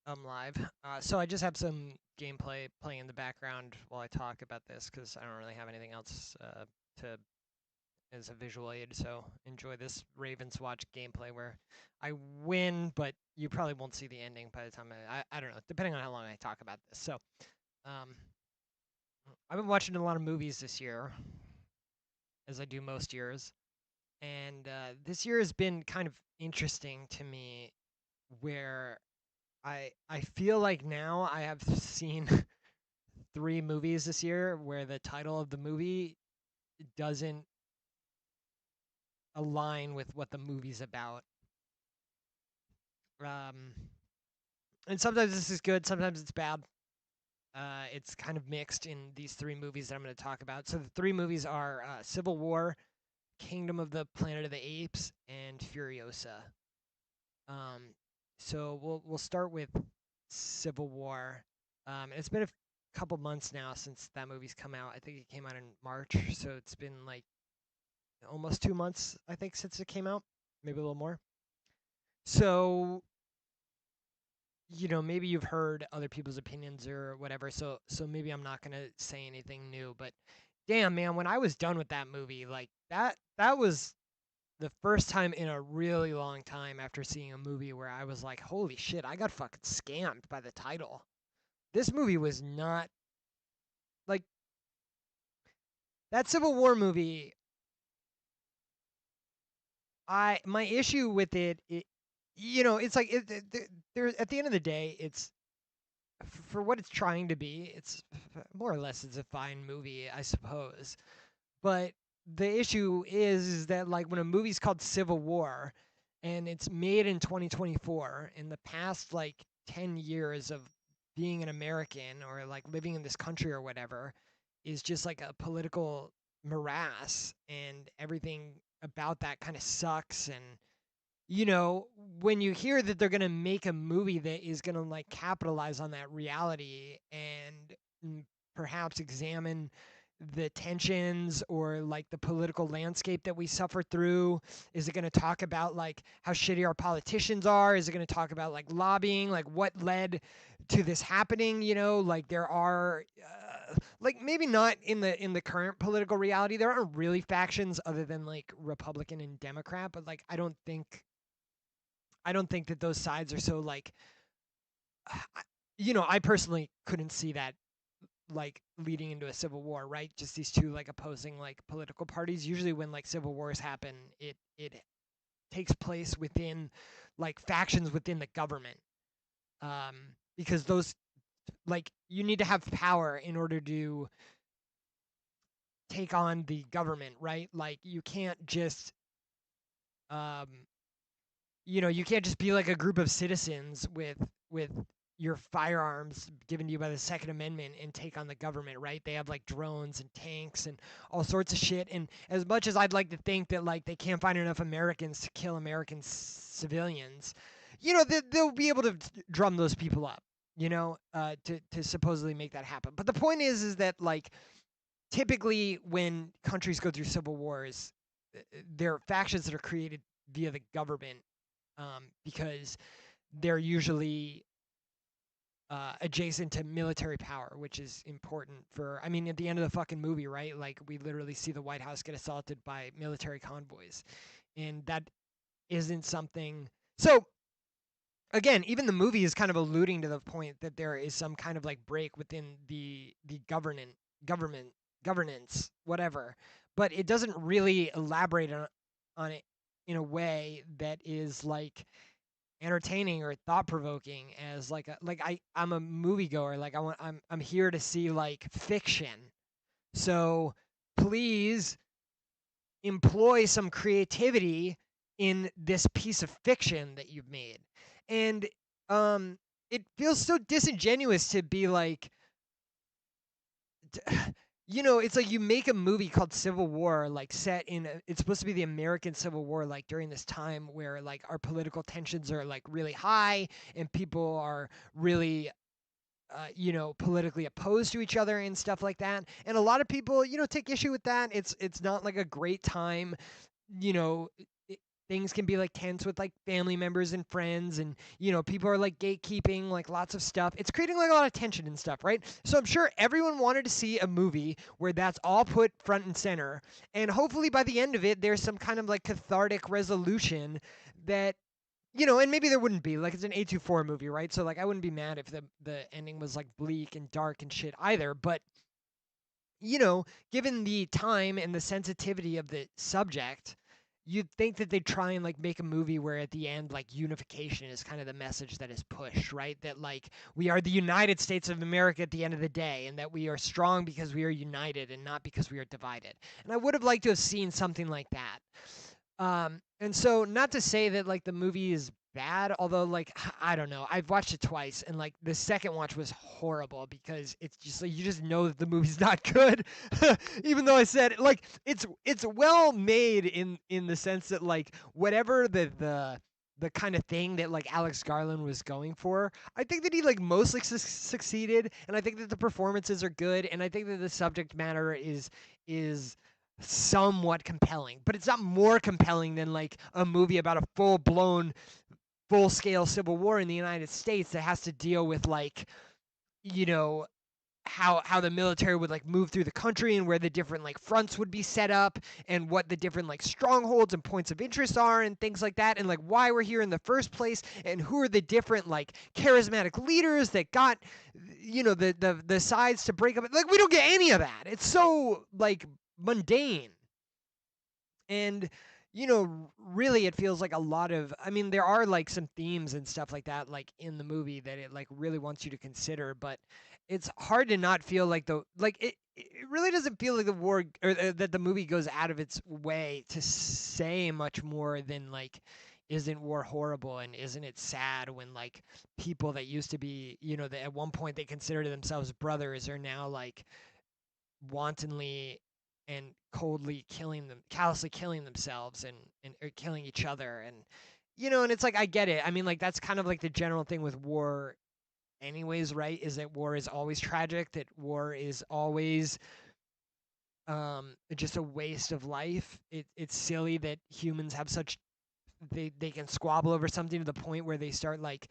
I'm live. So I just have some gameplay playing in the background while I talk about this because I don't really have anything else to as a visual aid. So enjoy this Ravens Watch gameplay where I win, but you probably won't see the ending by the time I don't know, depending on how long I talk about this. So um, I've been watching a lot of movies this year, as I do most years, and this year has been kind of interesting to me where I feel like now I have seen three movies this year where the title of the movie doesn't align with what the movie's about. Um, and sometimes this is good, sometimes it's bad. It's kind of mixed in these three movies that I'm going to talk about. So the three movies are Civil War, Kingdom of the Planet of the Apes, and Furiosa. Um, so we'll start with Civil War. It's been a couple months now since that movie's come out. I think it came out in March, so it's been like almost 2 months, I think, since it came out, maybe a little more. So, maybe you've heard other people's opinions or whatever. So maybe I'm not gonna say anything new. But damn, man, when I was done with that movie, like that was the first time in a really long time after seeing a movie where I was like, holy shit, I got fucking scammed by the title. This movie was not like that Civil War movie. My issue with it's like there at the end of the day, it's for what it's trying to be. It's more or less it's a fine movie, I suppose. But the issue is that like when a movie's called Civil War and it's made in 2024, in the past like 10 years of being an American or like living in this country or whatever is just like a political morass and everything about that kind of sucks. And you know, when you hear that they're going to make a movie that is going to like capitalize on that reality and perhaps examine the tensions or like the political landscape that we suffer through, is it going to talk about like how shitty our politicians are? Is it going to talk about like lobbying, like what led to this happening? Like there are like maybe not in the current political reality, there aren't really factions other than like Republican and Democrat, but like I don't think that those sides are so like I personally couldn't see that like leading into a civil war, right? Just these two like opposing like political parties. Usually when like civil wars happen, it takes place within like factions within the government. Because those like you need to have power in order to take on the government, right? Like um you can't just be like a group of citizens with your firearms given to you by the Second Amendment and take on the government, right? They have like drones and tanks and all sorts of shit. And as much as I'd like to think that like they can't find enough Americans to kill American civilians, they'll be able to drum those people up, to supposedly make that happen. But the point is that like typically when countries go through civil wars, there are factions that are created via the government, because they're usually adjacent to military power, which is important for. I mean, at the end of the fucking movie, right? Like we literally see the White House get assaulted by military convoys, and that isn't something. So again, even the movie is kind of alluding to the point that there is some kind of like break within the government governance, whatever. But it doesn't really elaborate on it in a way that is like entertaining or thought provoking as like I'm a moviegoer. Like I'm here to see like fiction. So please employ some creativity in this piece of fiction that you've made. And um it feels so disingenuous to be like it's like you make a movie called Civil War, like set in it's supposed to be the American Civil War, like during this time where like our political tensions are like really high and people are really politically opposed to each other and stuff like that. And a lot of people take issue with that. It's not like a great time, you know things can be like tense with like family members and friends, and people are like gatekeeping like lots of stuff. It's creating like a lot of tension and stuff, right? So I'm sure everyone wanted to see a movie where that's all put front and center, and hopefully by the end of it there's some kind of like cathartic resolution that and maybe there wouldn't be, like, it's an A24 movie, right? So like I wouldn't be mad if the ending was like bleak and dark and shit either, but given the time and the sensitivity of the subject, you'd think that they'd try and like make a movie where at the end, like, unification is kind of the message that is pushed, right? That like we are the United States of America at the end of the day, and that we are strong because we are united and not because we are divided. And I would have liked to have seen something like that. And so not to say that like the movie is bad, although like I don't know. I've watched it twice, and like the second watch was horrible because it's just like you just know that the movie's not good. Even though I said like it's well made in the sense that like whatever the kind of thing that like Alex Garland was going for, I think that he like mostly succeeded, and I think that the performances are good, and I think that the subject matter is somewhat compelling, but it's not more compelling than like a movie about a full-blown full-scale civil war in the United States that has to deal with like you know how the military would like move through the country, and where the different like fronts would be set up, and what the different like strongholds and points of interest are and things like that, and like why we're here in the first place, and who are the different like charismatic leaders that got the sides to break up. Like we don't get any of that. It's so like mundane. And really it feels like a lot of, I mean, there are like some themes and stuff like that like in the movie that it like really wants you to consider, but it's hard to not feel like it really doesn't feel like the war, or that the movie goes out of its way to say much more than like, isn't war horrible, and isn't it sad when like people that used to be, that at one point they considered themselves brothers, are now like wantonly and coldly killing them, callously killing themselves, and or killing each other. And and it's like I get it. I mean, like that's kind of like the general thing with war anyways, right? Is that war is always tragic, that war is always just a waste of life. It's silly that humans have such, they can squabble over something to the point where they start like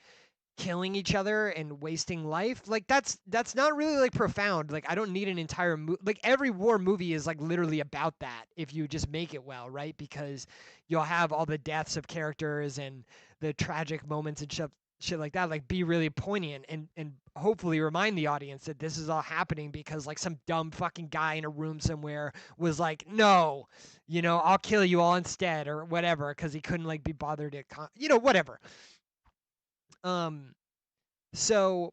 killing each other and wasting life. Like that's not really like profound. Like I don't need an entire like every war movie is like literally about that if you just make it well, right? Because you'll have all the deaths of characters and the tragic moments and shit like that, like be really poignant, and hopefully remind the audience that this is all happening because like some dumb fucking guy in a room somewhere was like, no, I'll kill you all instead, or whatever, because he couldn't like be bothered to whatever. um so,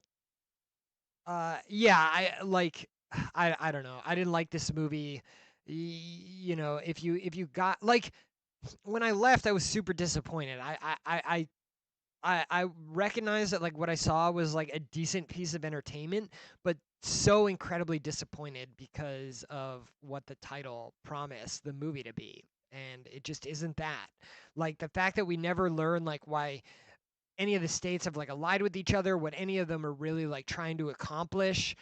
yeah, I like, I don't know. I didn't like this movie. If you got like, when I left, I was super disappointed. I recognized that like what I saw was like a decent piece of entertainment, but so incredibly disappointed because of what the title promised the movie to be, and it just isn't that. Like the fact that we never learn like why any of the states have like allied with each other, what any of them are really like trying to accomplish,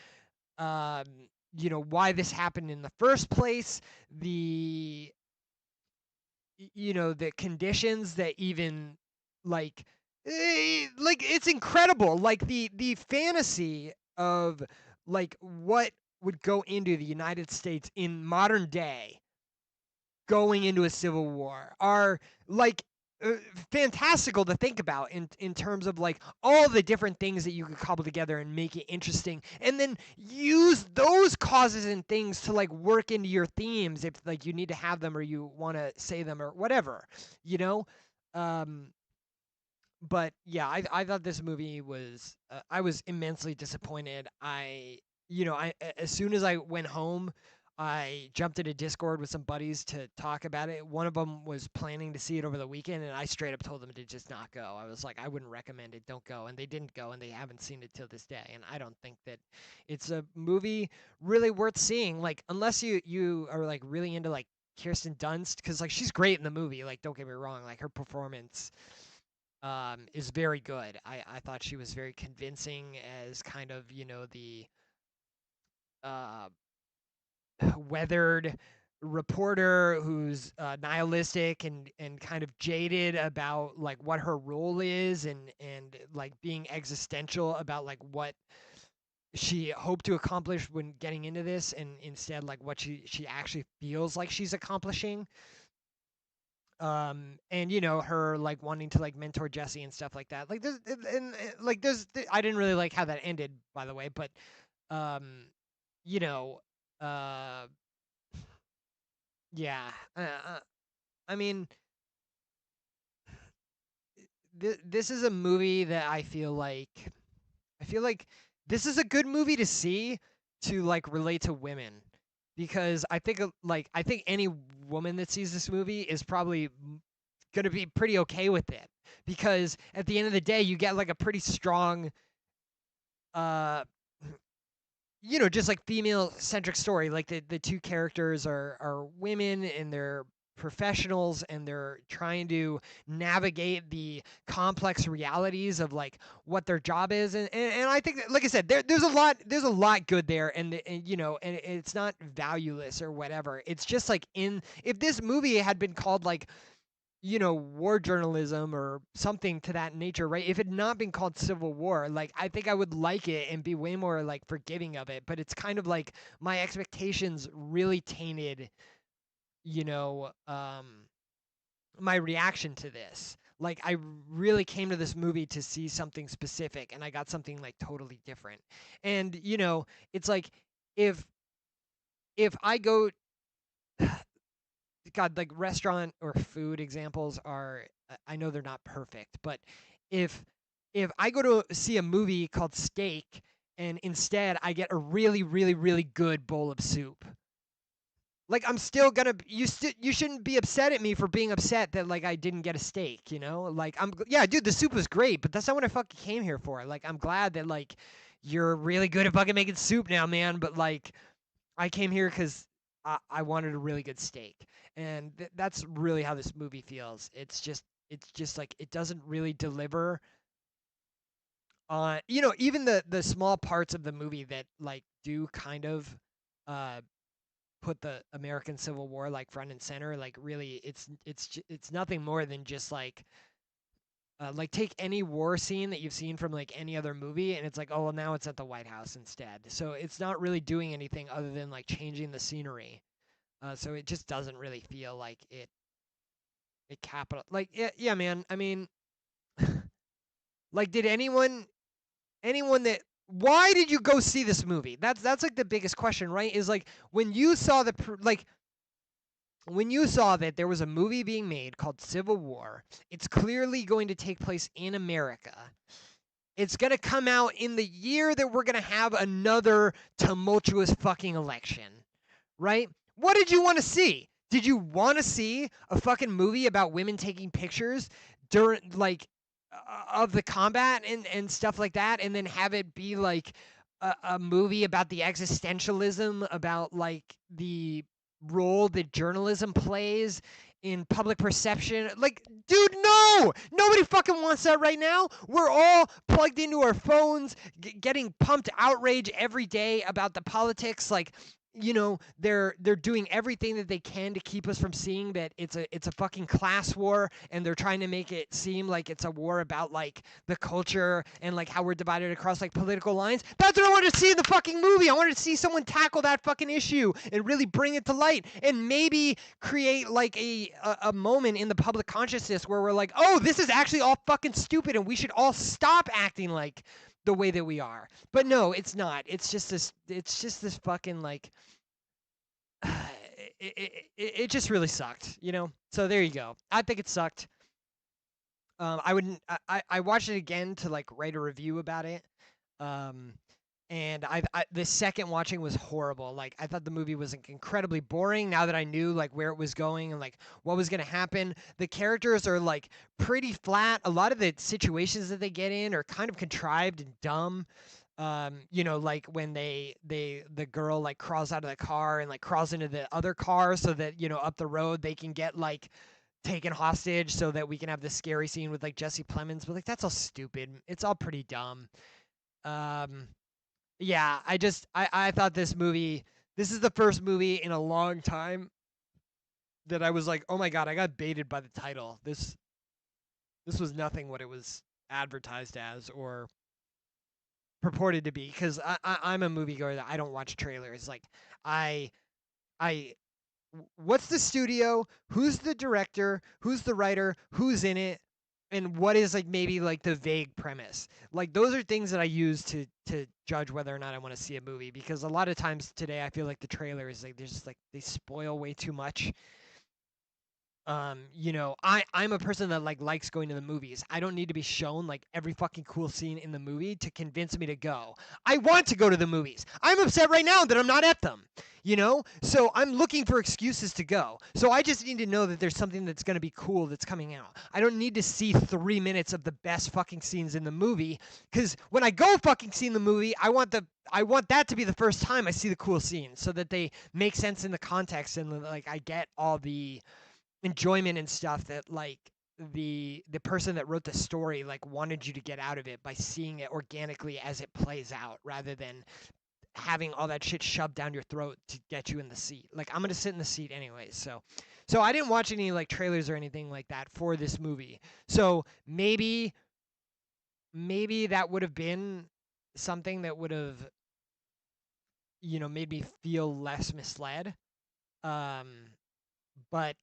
um, why this happened in the first place, the the conditions that even like like it's incredible, like the fantasy of like what would go into the United States in modern day going into a civil war are like uh, fantastical to think about in terms of like all the different things that you could cobble together and make it interesting, and then use those causes and things to like work into your themes if like you need to have them, or you want to say them, or whatever you know um but yeah, I thought this movie was, I was immensely disappointed. As soon as I went home, I jumped into Discord with some buddies to talk about it. One of them was planning to see it over the weekend, and I straight up told them to just not go. I was like, I wouldn't recommend it. Don't go. And they didn't go, and they haven't seen it till this day. And I don't think that it's a movie really worth seeing. Like unless you are like really into like Kirsten Dunst, because like she's great in the movie. Like don't get me wrong, like her performance is very good. I thought she was very convincing as kind of, the uh, weathered reporter who's nihilistic and kind of jaded about like what her role is and like being existential about like what she hoped to accomplish when getting into this and instead like what she actually feels like she's accomplishing. And her like wanting to like mentor Jesse and stuff like that, like there's like I didn't really like how that ended, by the way, but um you know uh yeah, I mean, this is a movie that I feel like this is a good movie to see to like relate to women, because I think any woman that sees this movie is probably going to be pretty okay with it, because at the end of the day you get like a pretty strong uh just like female centric story. Like the two characters are women and they're professionals and they're trying to navigate the complex realities of like what their job is, and I think that, like I said, there's a lot good there, and it's not valueless or whatever. It's just like, in if this movie had been called like war journalism or something to that nature, right? If it had not been called Civil War, like I think I would like it and be way more like forgiving of it. But it's kind of like my expectations really tainted, you know, um, my reaction to this. Like I really came to this movie to see something specific, and I got something like totally different. And it's like if I go God, like restaurant or food examples are, I know they're not perfect, but if I go to see a movie called Steak and instead I get a really really really good bowl of soup, like I'm still gonna you shouldn't be upset at me for being upset that like I didn't get a steak, like yeah, dude, the soup was great, but that's not what I fucking came here for. Like I'm glad that like you're really good at fucking making soup now, man, but like I came here because I wanted a really good steak, and that's really how this movie feels. It's just like it doesn't really deliver on even the small parts of the movie that like do kind of uh put the American Civil War like front and center. Like really, it's nothing more than just like take any war scene that you've seen from like any other movie, and it's like, oh well, now it's at the White House instead. So it's not really doing anything other than like changing the scenery. So it just doesn't really feel like it capital like yeah, man. I mean, like, did anyone that why did you go see this movie? That's like the biggest question, right? Is like when you saw like when you saw that there was a movie being made called Civil War, it's clearly going to take place in America. It's going to come out in the year that we're going to have another tumultuous fucking election, right? What did you want to see? Did you want to see a fucking movie about women taking pictures during like of the combat and stuff like that, and then have it be like a movie about the existentialism about like the role that journalism plays in public perception? Like, dude, no! Nobody fucking wants that right now. We're all plugged into our phones, getting pumped outrage every day about the politics. Like, they're doing everything that they can to keep us from seeing that it's a fucking class war, and they're trying to make it seem like it's a war about like the culture and like how we're divided across like political lines. That's what I wanted to see in the fucking movie. I wanted to see someone tackle that fucking issue and really bring it to light, and maybe create like a moment in the public consciousness where we're like, oh, this is actually all fucking stupid and we should all stop acting like the way that we are. But no, it's not. It's just this fucking like it just really sucked. So there you go. I think it sucked. I wouldn't. I watched it again to like write a review about it. Um, and the second watching was horrible. Like I thought the movie was like incredibly boring. Now that I knew like where it was going and like what was gonna happen, the characters are like pretty flat. A lot of the situations that they get in are kind of contrived and dumb. Like when the girl like crawls out of the car and like crawls into the other car so that up the road they can get like taken hostage so that we can have this scary scene with like Jesse Plemons. But like that's all stupid. It's all pretty dumb. Um, yeah, I thought this is the first movie in a long time that I was like, oh my god, I got baited by the title. This was nothing what it was advertised as or purported to be. Because I'm a moviegoer that I don't watch trailers. Like I I what's the studio? Who's the director? Who's the writer? Who's in it? And what is like maybe like the vague premise? Like those are things that I use to judge whether or not I want to see a movie, because a lot of times today I feel like the trailers like there's just like they spoil way too much. I'm a person that like likes going to the movies. I don't need to be shown like every fucking cool scene in the movie to convince me to go. I want to go to the movies. I'm upset right now that I'm not at them, so I'm looking for excuses to go. So I just need to know that there's something that's going to be cool that's coming out. I don't need to see 3 minutes of the best fucking scenes in the movie, because when I go fucking see the movie, I want that to be the first time I see the cool scenes, so that they make sense in the context, and like I get all the enjoyment and stuff that like the person that wrote the story like wanted you to get out of it by seeing it organically as it plays out, rather than having all that shit shoved down your throat to get you in the seat. Like I'm gonna sit in the seat anyways. So I didn't watch any like trailers or anything like that for this movie. So maybe that would have been something that would have made me feel less misled. um but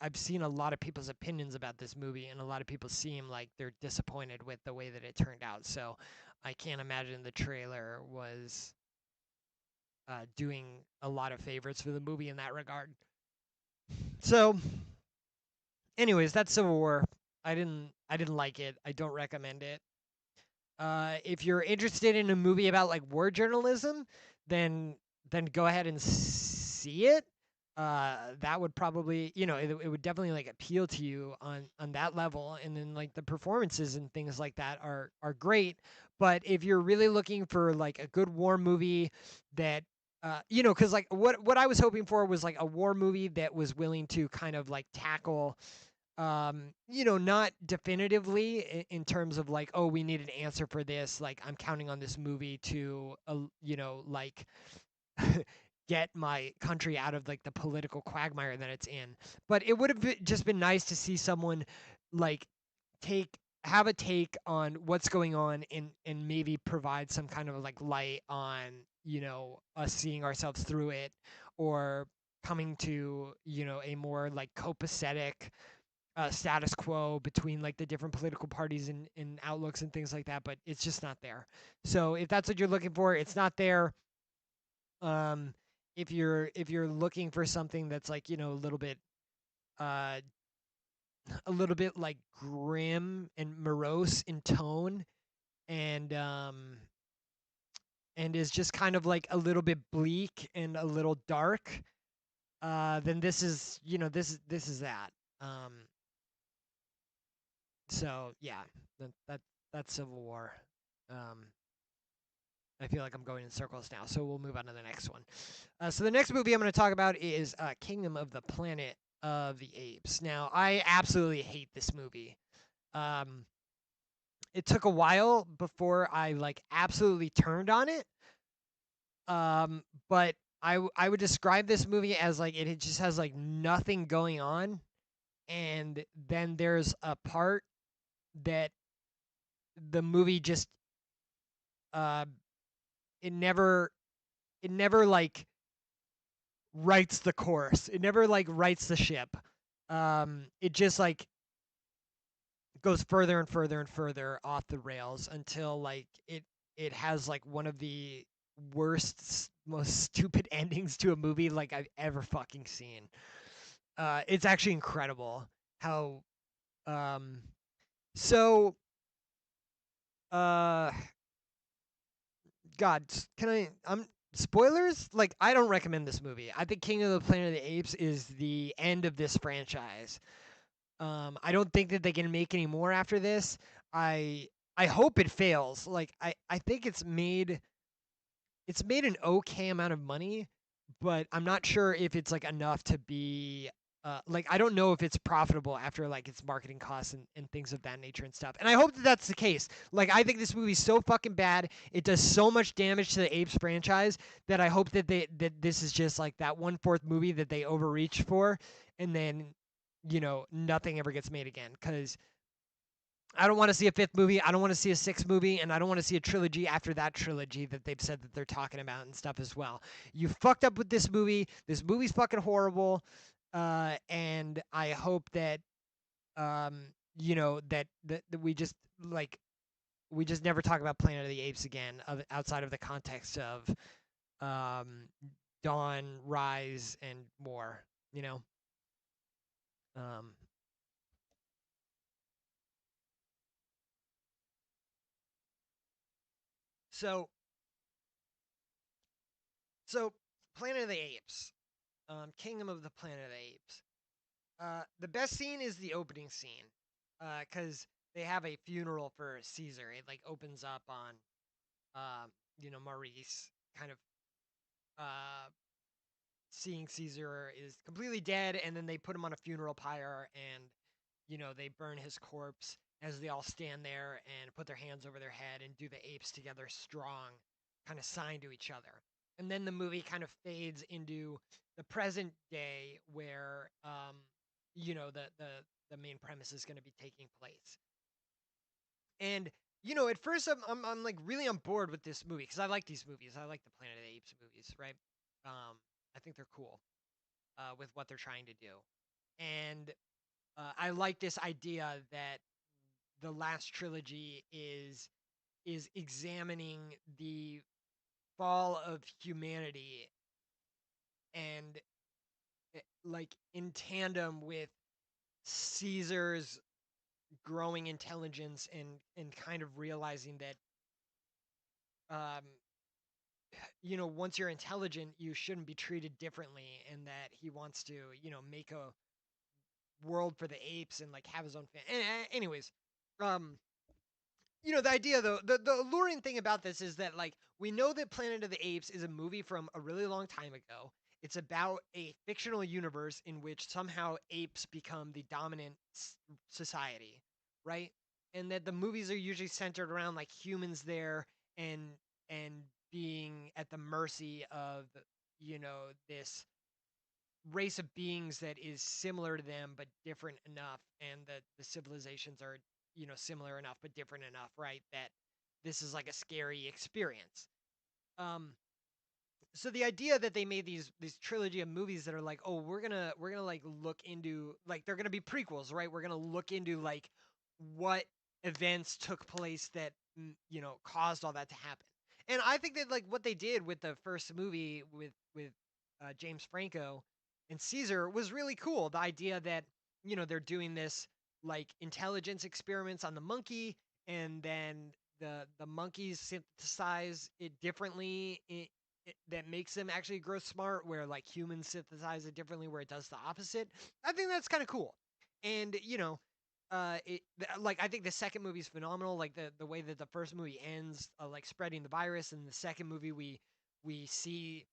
I've seen a lot of people's opinions about this movie, and a lot of people seem like they're disappointed with the way that it turned out. So I can't imagine the trailer was doing a lot of favors for the movie in that regard. So, anyways, that's Civil War. I didn't like it. I don't recommend it. If you're interested in a movie about like war journalism, then go ahead and see it. That would probably, it would definitely like appeal to you on that level, and then like the performances and things like that are great. But if you're really looking for like a good war movie that because like what I was hoping for was like a war movie that was willing to kind of like tackle not definitively in terms of like, oh, we need an answer for this. Like, I'm counting on this movie to, like get my country out of like the political quagmire that it's in. But it would have just been nice to see someone like take have a take on what's going on, and maybe provide some kind of like light on us seeing ourselves through it, or coming to a more like copacetic status quo between like the different political parties and outlooks and things like that, but it's just not there. So if that's what you're looking for, it's not there. Um, if you're looking for something that's like uh, a little bit like grim and morose in tone, and is just kind of like a little bit bleak and a little dark, then this is that. Um, So yeah, that's Civil War. Um, I feel like I'm going in circles now, so we'll move on to the next one. So the next movie I'm going to talk about is Kingdom of the Planet of the Apes. Now I absolutely hate this movie. Um, it took a while before I like absolutely turned on it. But I would describe this movie as like it just has like nothing going on, and then there's a part that the movie just uh it never like rights the course. It never like rights the ship. It just like goes further and further and further off the rails until like it has like one of the worst most stupid endings to a movie like I've ever fucking seen. It's actually incredible how um so uh God, can I'm spoilers? Like, I don't recommend this movie. I think King of the Planet of the Apes is the end of this franchise. I don't think that they can make any more after this. I I hope it fails. Like, I think it's made an okay amount of money, but I'm not sure if it's like enough to be like I don't know if it's profitable after like its marketing costs and things of that nature and stuff. And I hope that that's the case. Like I think this movie's so fucking bad. It does so much damage to the Apes franchise that I hope that this is just like that one fourth movie that they overreach for, and then nothing ever gets made again. Because I don't want to see a fifth movie. I don't want to see a sixth movie, and I don't want to see a trilogy after that trilogy that they've said that they're talking about and stuff as well. You fucked up with this movie. This movie's fucking horrible, and I hope that um, that we just never talk about Planet of the Apes again, outside of the context of um, Dawn, Rise, and more. You know. Um, so so Planet of the Apes, Kingdom of the Planet of the Apes. The best scene is the opening scene, because they have a funeral for Caesar. It like opens up on, Maurice kind of uh, seeing Caesar is completely dead, and then they put him on a funeral pyre, and they burn his corpse as they all stand there and put their hands over their head and do the apes together strong kind of sign to each other. And then the movie kind of fades into the present day where the main premise is going to be taking place. And at first I'm like really on board with this movie because I like these movies. I like the Planet of the Apes movies, right? I think they're cool with what they're trying to do. And I like this idea that the last trilogy is examining the fall of humanity and like in tandem with Caesar's growing intelligence and kind of realizing that um once you're intelligent you shouldn't be treated differently, and that he wants to make a world for the apes and like have his own anyways, um the idea though, the alluring thing about this is that like we know that Planet of the Apes is a movie from a really long time ago. It's about a fictional universe in which somehow apes become the dominant society, right? And that the movies are usually centered around like humans there and and being at the mercy of this race of beings that is similar to them but different enough, and that the civilizations are similar enough but different enough, right, that this is like a scary experience. um so the idea that they made these trilogy of movies that are like, oh, we're gonna like look into, like, they're gonna be prequels, right, we're gonna look into like what events took place that caused all that to happen. And I think that like what they did with the first movie with James Franco and Caesar was really cool. The idea that they're doing this like intelligence experiments on the monkey, and then the monkeys synthesize it differently, that makes them actually grow smart, where like humans synthesize it differently where it does the opposite. I think that's kind of cool. And like I think the second movie is phenomenal, like the way that the first movie ends, like spreading the virus, and the second movie we see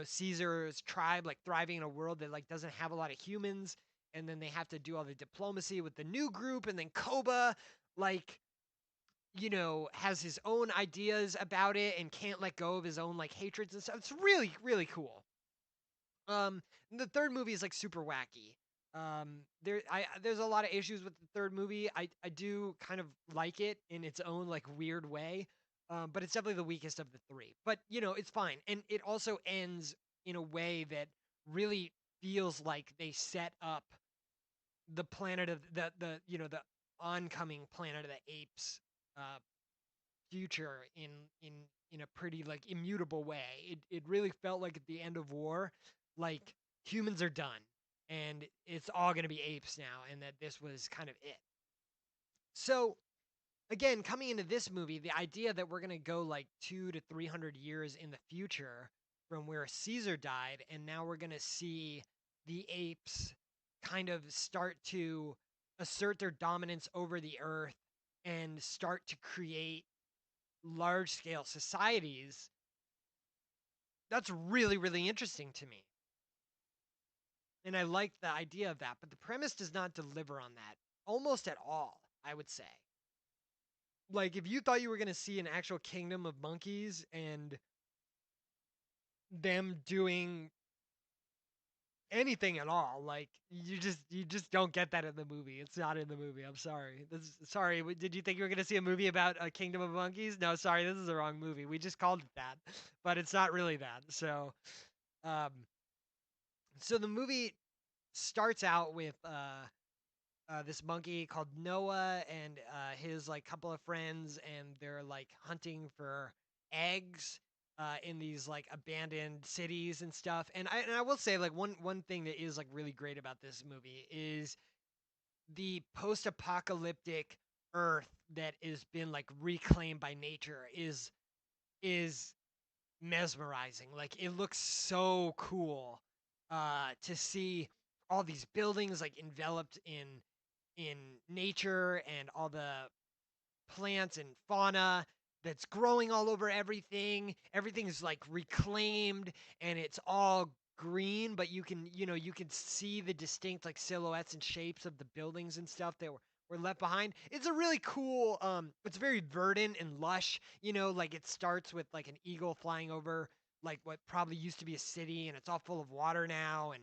Caesar's tribe like thriving in a world that like doesn't have a lot of humans, and then they have to do all the diplomacy with the new group, and then Koba like has his own ideas about it and can't let go of his own like hatreds and stuff. It's really, really cool. And the third movie is like super wacky. There's a lot of issues with the third movie. I do kind of like it in its own like weird way. But it's definitely the weakest of the three. But it's fine. And it also ends in a way that really feels like they set up the planet of the oncoming Planet of the Apes uh future in in a pretty like immutable way. It really felt like at the end of war, like humans are done and it's all going to be apes now, and that this was kind of it. So again, coming into this movie, the idea that we're going to go like 2 to 300 years in the future from where Caesar died, and now we're going to see the apes kind of start to assert their dominance over the earth and start to create large scale societies, that's really, really interesting to me. and I like the idea of that, but the premise does not deliver on that almost at all, I would say. Like if you thought you were going to see an actual kingdom of monkeys and them doing anything at all, like you just don't get that in the movie. It's not in the movie. I'm sorry. Sorry. Did you think you were going to see a movie about a kingdom of monkeys? No, sorry. This is the wrong movie. We just called it that, but it's not really that. Um so the movie starts out with this monkey called Noah and his like couple of friends, and they're like hunting for eggs in these like abandoned cities and stuff. And I will say like one thing that is like really great about this movie is the post-apocalyptic Earth that has been like reclaimed by nature is mesmerizing. Like it looks so cool to see all these buildings like enveloped in nature and all the plants and fauna that's growing all over everything. Everything's like reclaimed and it's all green, but you can see the distinct like silhouettes and shapes of the buildings and stuff that were left behind. It's a really cool it's very verdant and lush, like it starts with like an eagle flying over like what probably used to be a city and it's all full of water now and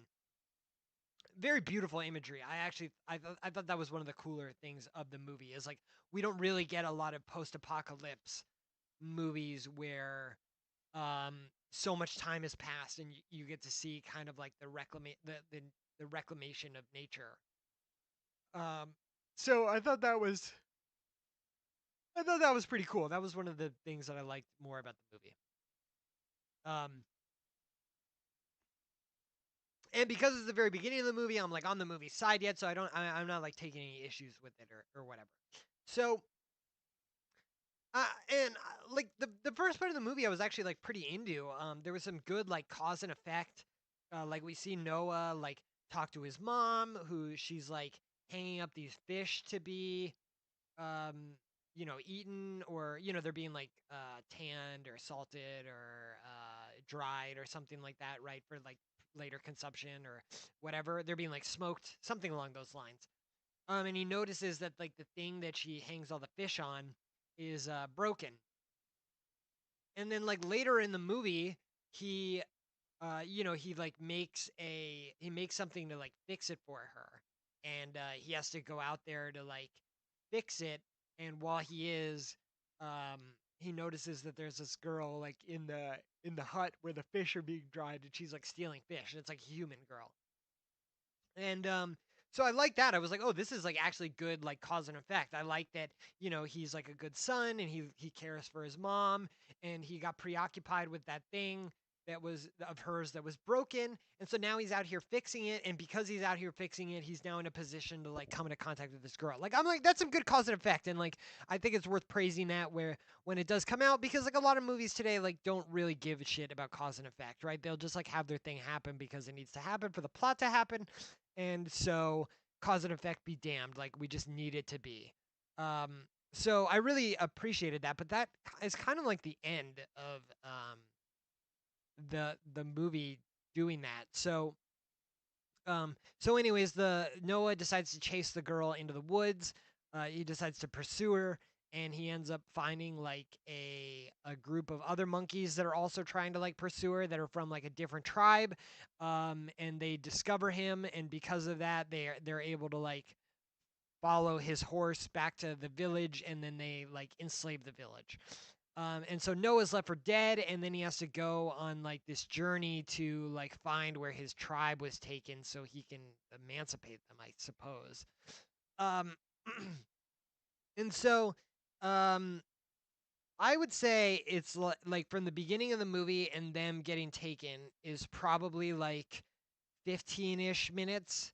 very beautiful imagery. I thought that was one of the cooler things of the movie is like we don't really get a lot of post-apocalypse movies where so much time has passed and you get to see kind of like the reclamation of nature. Um so I thought that was pretty cool. That was one of the things that I liked more about the movie. Um and because it's the very beginning of the movie, I'm like on the movie side yet, so I'm not like taking any issues with it or whatever. So like the first part of the movie, I was actually like pretty into. There was some good like cause and effect. Like we see Noah like talk to his mom, who she's like hanging up these fish to be, um, eaten or they're being like tanned or salted or dried or something like that, right? For like later consumption or whatever. They're being like smoked, something along those lines. And he notices that like the thing that she hangs all the fish on is broken. And then like later in the movie, he he like he makes something to like fix it for her. And he has to go out there to like fix it. And while he is, he notices that there's this girl like in the hut where the fish are being dried and she's like stealing fish and it's like a human girl. And so I like that. I was like, oh, this is like actually good like cause and effect. I like that, he's like a good son and he cares for his mom and he got preoccupied with that thing that was of hers that was broken. And so now he's out here fixing it. And because he's out here fixing it, he's now in a position to like come into contact with this girl. Like I'm like, that's some good cause and effect. And like I think it's worth praising that where when it does come out, because like a lot of movies today like don't really give a shit about cause and effect, right? They'll just like have their thing happen because it needs to happen for the plot to happen. And so cause and effect be damned, like we just need it to be. So I really appreciated that, but that is kind of like the end of the movie doing that. So anyways, the Noah decides to chase the girl into the woods. He decides to pursue her, and he ends up finding like a group of other monkeys that are also trying to like pursue her that are from like a different tribe. And they discover him, and because of that, they're able to like follow his horse back to the village, and then they like enslave the village. And so Noah's left for dead, and then he has to go on like this journey to like find where his tribe was taken, so he can emancipate them, I suppose. Um, and so, um, I would say it's like from the beginning of the movie and them getting taken is probably like 15-ish minutes,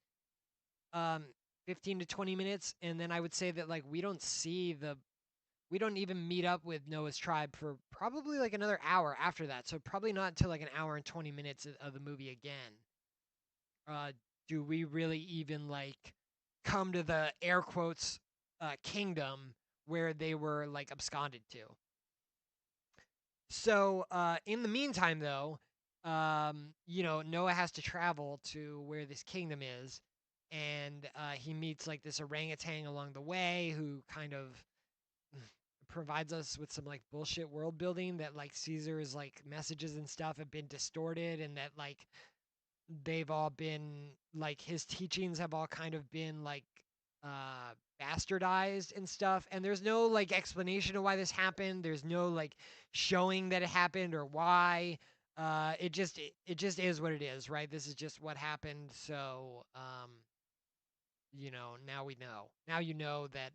um, 15 to 20 minutes, and then I would say that like we don't even meet up with Noah's tribe for probably like another hour after that. So probably not until like an hour and 20 minutes of the movie again. Uh, do we really even like come to the air quotes kingdom where they were like absconded to? So in the meantime, though, Noah has to travel to where this kingdom is, and he meets like this orangutan along the way who kind of provides us with some like bullshit world building that like Caesar's like messages and stuff have been distorted, and that like they've all been like his teachings have all kind of been like bastardized and stuff, and there's no like explanation of why this happened. There's no like showing that it happened or why. It just is what it is, right? This is just what happened. So now we know. Now you know that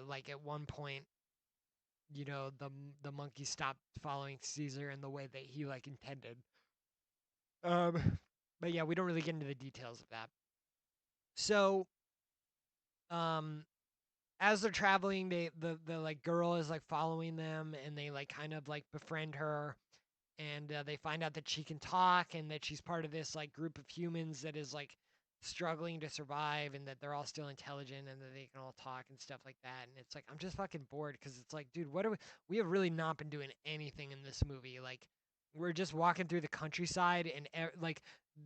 like at one point, the monkey stopped following Caesar in the way that he like intended. um but yeah, we don't really get into the details of that. So um as they're traveling, the like girl is like following them, and they like kind of like befriend her, and they find out that she can talk, and that she's part of this like group of humans that is like struggling to survive, and that they're all still intelligent, and that they can all talk and stuff like that. And it's like I'm just fucking bored, because it's like, dude, what are we have really not been doing anything in this movie. Like, we're just walking through the countryside, and like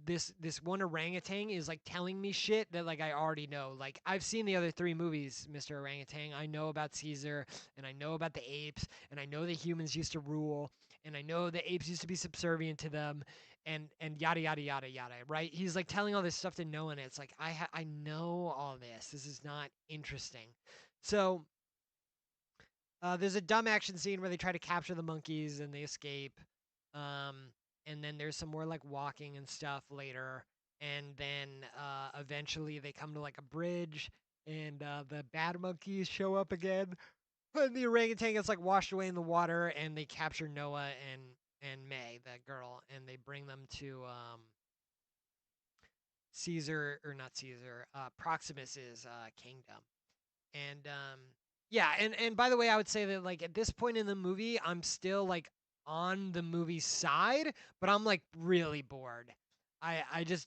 this one orangutan is like telling me shit that like I already know. Like, I've seen the other three movies, Mr. Orangutan. I know about Caesar, and I know about the apes, and I know that humans used to rule, and I know the apes used to be subservient to them, and yada yada yada yada. Right? He's like telling all this stuff to Noah, and it's like I know all this. This is not interesting. So there's a dumb action scene where they try to capture the monkeys and they escape. Um, and then there's some more like walking and stuff later. And then eventually they come to like a bridge, and the bad monkeys show up again. And the orangutan gets like washed away in the water, and they capture Noah and May, that girl, and they bring them to Caesar, or not Caesar, Proximus's kingdom. And yeah, and by the way, I would say that like at this point in the movie, I'm still like on the movie side, but I'm like really bored. I just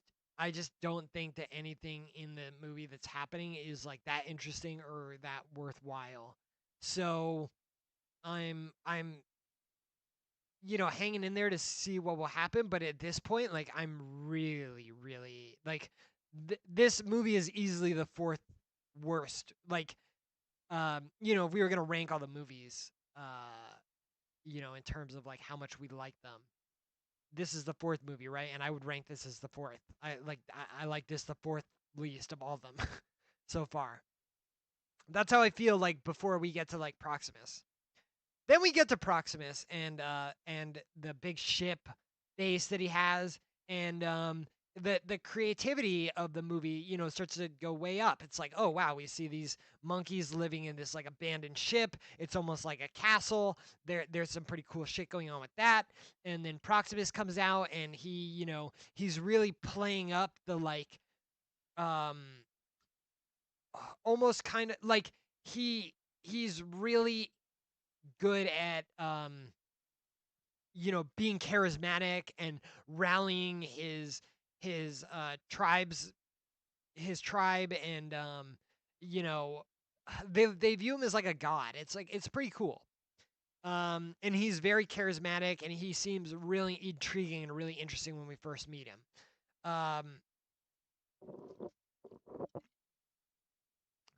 don't think that anything in the movie that's happening is like that interesting or that worthwhile. So I'm hanging in there to see what will happen, but at this point, like, I'm really really like this movie is easily the fourth worst. Like, if we were gonna rank all the movies, in terms of like how much we like them, this is the fourth movie, right? And I would rank this as the fourth. I like this the fourth least of all of them so far. That's how I feel like before we get to like Proximus. Then we get to Proximus, and the big ship base that he has, and the creativity of the movie, starts to go way up. It's like, oh wow, we see these monkeys living in this like abandoned ship. It's almost like a castle. There's some pretty cool shit going on with that. And then Proximus comes out, and he's really playing up the like um almost kind of like he's really good at being charismatic and rallying his his tribe, and you know they view him as like a god. It's like it's pretty cool. And he's very charismatic, and he seems really intriguing and really interesting when we first meet him. Um,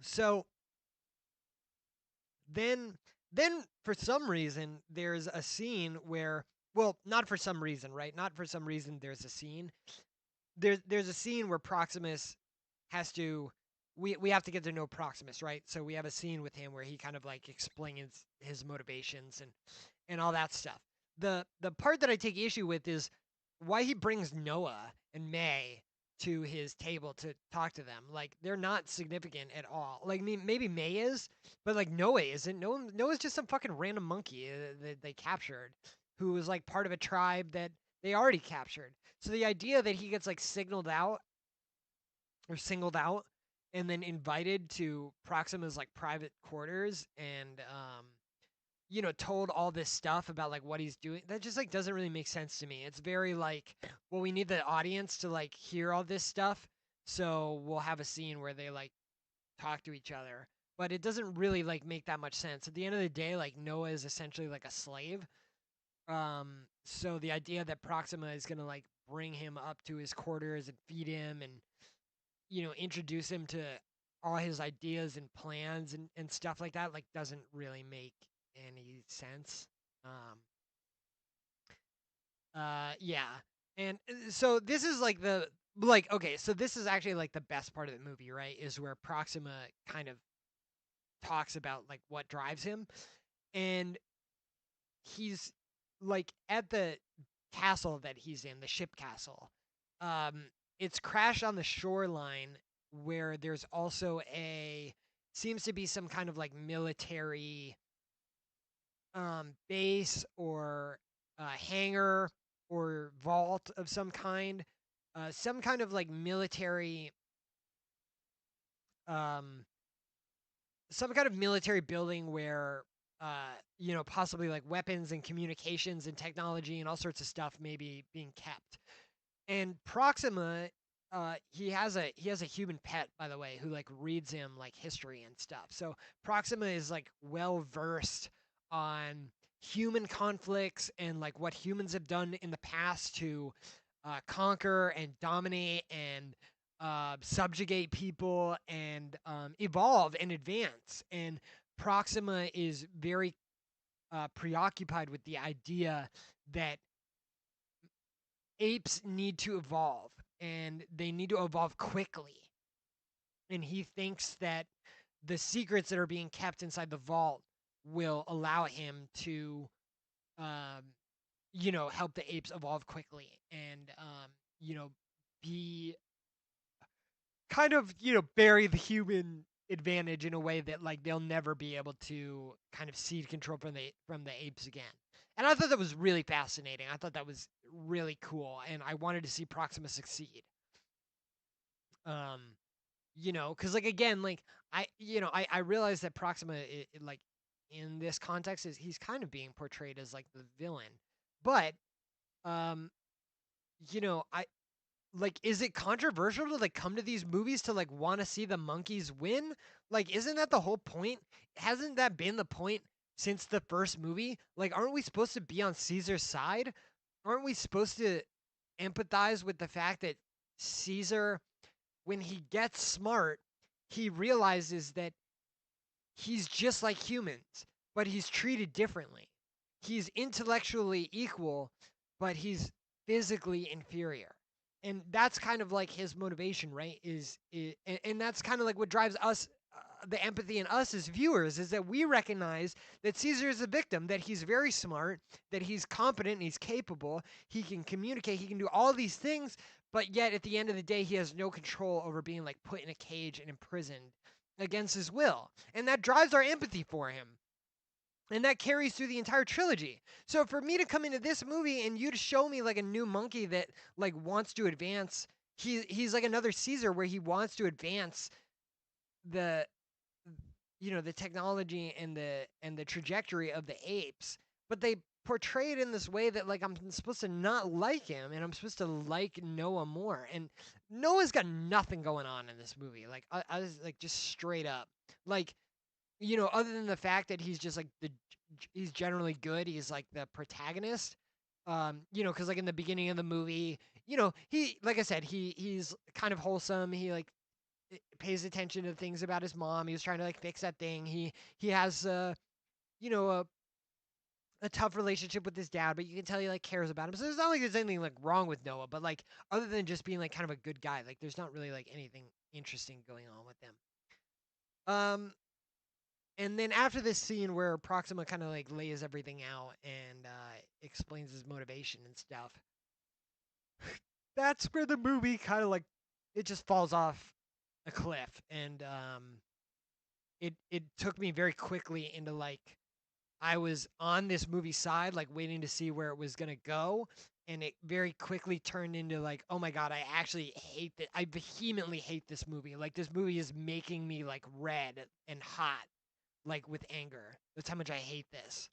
so then then for some reason there's a scene where, well, not for some reason, right? Not for some reason there's a scene. There's a scene where Proximus has to we have to get to know Proximus, right? So we have a scene with him where he kind of like explains his motivations and all that stuff. The part that I take issue with is why he brings Noah and May to his table to talk to them. Like, they're not significant at all. Like, maybe May is, but like Noah isn't. Noah's just some fucking random monkey that they captured, who was like part of a tribe that they already captured. So the idea that he gets like signaled out or singled out and then invited to Proxima's like private quarters, and told all this stuff about like what he's doing, that just like doesn't really make sense to me. It's very like, well, we need the audience to like hear all this stuff, so we'll have a scene where they like talk to each other, but it doesn't really like make that much sense. At the end of the day, like, Noah is essentially like a slave. So the idea that Proxima is gonna like bring him up to his quarters and feed him and introduce him to all his ideas and plans and stuff like that like doesn't really make any sense. Um yeah. And so this is like the like okay, so this is actually like the best part of the movie, right? Is where Proxima kind of talks about like what drives him. And he's like at the castle that he's in, the ship castle. Um, it's crashed on the shoreline where there's also a seems to be some kind of like military base or hangar or vault of some kind of like military um, some kind of military building where possibly like weapons and communications and technology and all sorts of stuff may be being kept. And Proxima, he has a human pet, by the way, who like reads him like history and stuff. So Proxima is like well versed on human conflicts and like what humans have done in the past to conquer and dominate and subjugate people and evolve and advance. And Proxima is very preoccupied with the idea that apes need to evolve and they need to evolve quickly. And he thinks that the secrets that are being kept inside the vault will allow him to, um, help the apes evolve quickly and, be kind of, bury the human advantage in a way that like they'll never be able to kind of cede control from the apes again. And I thought that was really fascinating. I thought that was really cool, and I wanted to see Proxima succeed. Um, because like again, like I realized that Proxima, like in this context, is he's kind of being portrayed as like the villain, but um, I like is it controversial to like come to these movies to like want to see the monkeys win? Like, isn't that the whole point? Hasn't that been the point since the first movie? Like, aren't we supposed to be on Caesar's side? Aren't we supposed to empathize with the fact that Caesar, when he gets smart, he realizes that he's just like humans, but he's treated differently. He's intellectually equal, but he's physically inferior. And that's kind of like his motivation, right? And that's kind of like what drives us, the empathy in us as viewers, is that we recognize that Caesar is a victim, that he's very smart, that he's competent, and he's capable, he can communicate, he can do all these things, but yet at the end of the day, he has no control over being like put in a cage and imprisoned against his will. And that drives our empathy for him. And that carries through the entire trilogy. So for me to come into this movie and you to show me like a new monkey that like wants to advance, he's like another Caesar where he wants to advance the the technology and the trajectory of the apes, but they portray it in this way that like I'm supposed to not like him and I'm supposed to like Noah more. And Noah's got nothing going on in this movie. Like I was like just straight up. Like other than the fact that he's just like he's generally good. He's like the protagonist. Because like in the beginning of the movie, he like I said, he's kind of wholesome. He like pays attention to things about his mom. He was trying to like fix that thing. He has you know a tough relationship with his dad, but you can tell he like cares about him. So it's not like there's anything like wrong with Noah, but like other than just being like kind of a good guy, like there's not really like anything interesting going on with him. Um, and then after this scene where Proxima kind of like lays everything out and explains his motivation and stuff, that's where the movie kind of like it just falls off a cliff, and it took me very quickly into like I was on this movie side, like waiting to see where it was gonna go, and it very quickly turned into like, oh my god, I actually hate that. I vehemently hate this movie. Like this movie is making me like red and hot, like with anger. That's how much I hate this.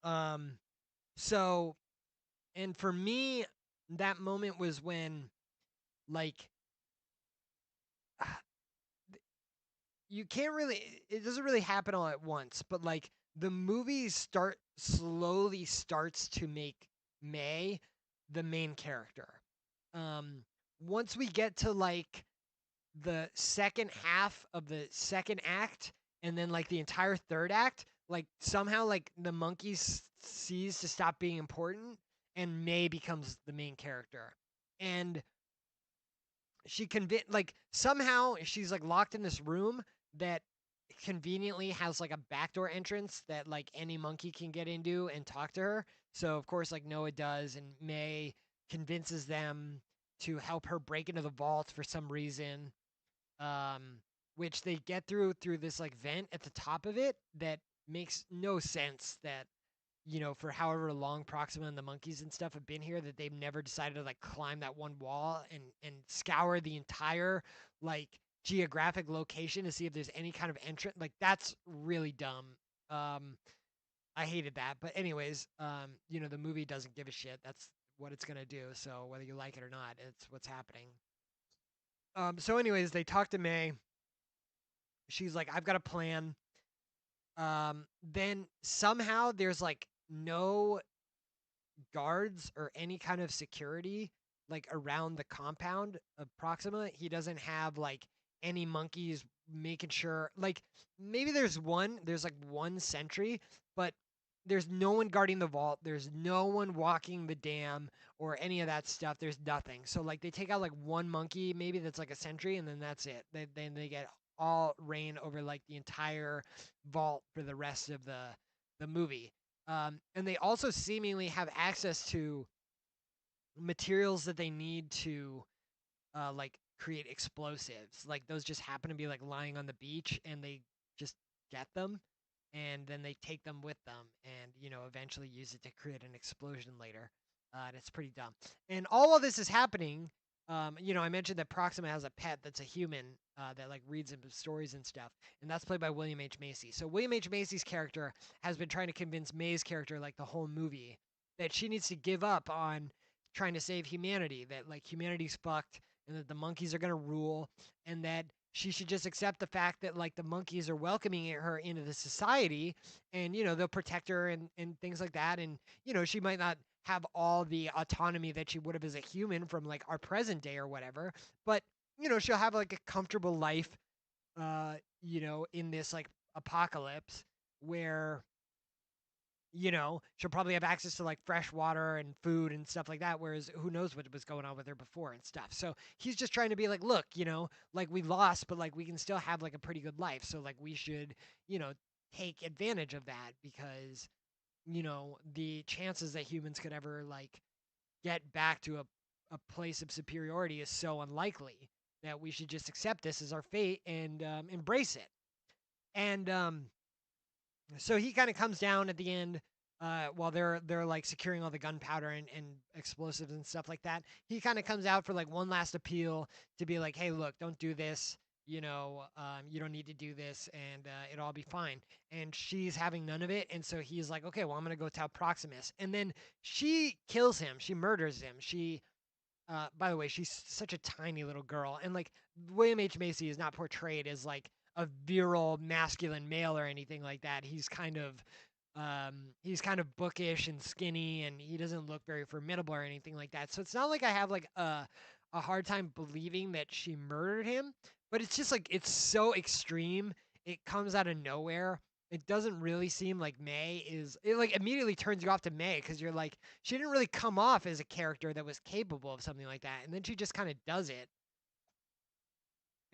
Um, so, and for me, that moment was when like you can't really it doesn't really happen all at once, but like the movie slowly starts to make May the main character. Um, Once we get to like the second half of the second act, and then like the entire third act, like somehow like the monkey cease to stop being important, and May becomes the main character. And she like somehow she's like locked in this room that conveniently has like a backdoor entrance that like any monkey can get into and talk to her. So of course like Noah does, and May convinces them to help her break into the vault for some reason. Um which they get through this like vent at the top of it that makes no sense, that for however long Proxima and the monkeys and stuff have been here, that they've never decided to like climb that one wall and scour the entire like geographic location to see if there's any kind of entrance. Like that's really dumb. Um, I hated that. But anyways, the movie doesn't give a shit. That's what it's gonna do. So whether you like it or not, it's what's happening. So anyways, they talk to May. She's like, I've got a plan. Then somehow there's like no guards or any kind of security like around the compound of Proxima. He doesn't have like any monkeys making sure, like maybe there's like one sentry, but there's no one guarding the vault. There's no one walking the dam or any of that stuff. There's nothing. So like they take out like one monkey maybe that's like a sentry, and then that's it. Then they get all reign over like the entire vault for the rest of the movie. And they also seemingly have access to materials that they need to like create explosives. Like those just happen to be like lying on the beach, and they just get them, and then they take them with them, and eventually use it to create an explosion later. And it's pretty dumb. And all of this is happening. I mentioned that Proxima has a pet that's a human that like reads him stories and stuff, and that's played by William H Macy. So William H Macy's character has been trying to convince May's character like the whole movie that she needs to give up on trying to save humanity. That like humanity's fucked, and that the monkeys are going to rule, and that she should just accept the fact that like the monkeys are welcoming her into the society, and they'll protect her and things like that. And she might not have all the autonomy that she would have as a human from like our present day or whatever, but she'll have like a comfortable life in this like apocalypse where she'll probably have access to like fresh water and food and stuff like that. Whereas who knows what was going on with her before and stuff. So he's just trying to be like, look, like we lost, but like we can still have like a pretty good life. So like we should, take advantage of that, because, the chances that humans could ever like get back to a place of superiority is so unlikely that we should just accept this as our fate and embrace it. And so he kind of comes down at the end while they're like securing all the gunpowder and explosives and stuff like that. He kind of comes out for like one last appeal to be like, hey, look, don't do this. You don't need to do this, and it'll all be fine. And she's having none of it, and so he's like, okay, well, I'm gonna go tell Proximus. And then she kills him. She murders him. By the way, she's such a tiny little girl, and like William H Macy is not portrayed as like a virile masculine male or anything like that. He's kind of bookish and skinny, and he doesn't look very formidable or anything like that. So it's not like I have like a hard time believing that she murdered him, but it's just like it's so extreme. It comes out of nowhere. It doesn't really seem like May is it like immediately turns you off to May, because you're like, she didn't really come off as a character that was capable of something like that, and then she just kind of does it.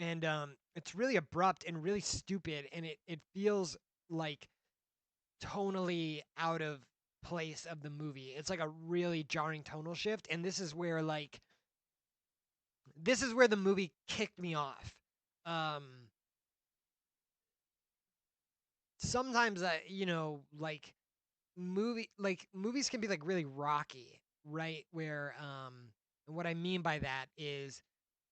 And it's really abrupt and really stupid, and it feels like tonally out of place of the movie. It's like a really jarring tonal shift, and this is where the movie kicked me off. Um Sometimes like movies can be like really rocky, right? Where and what I mean by that is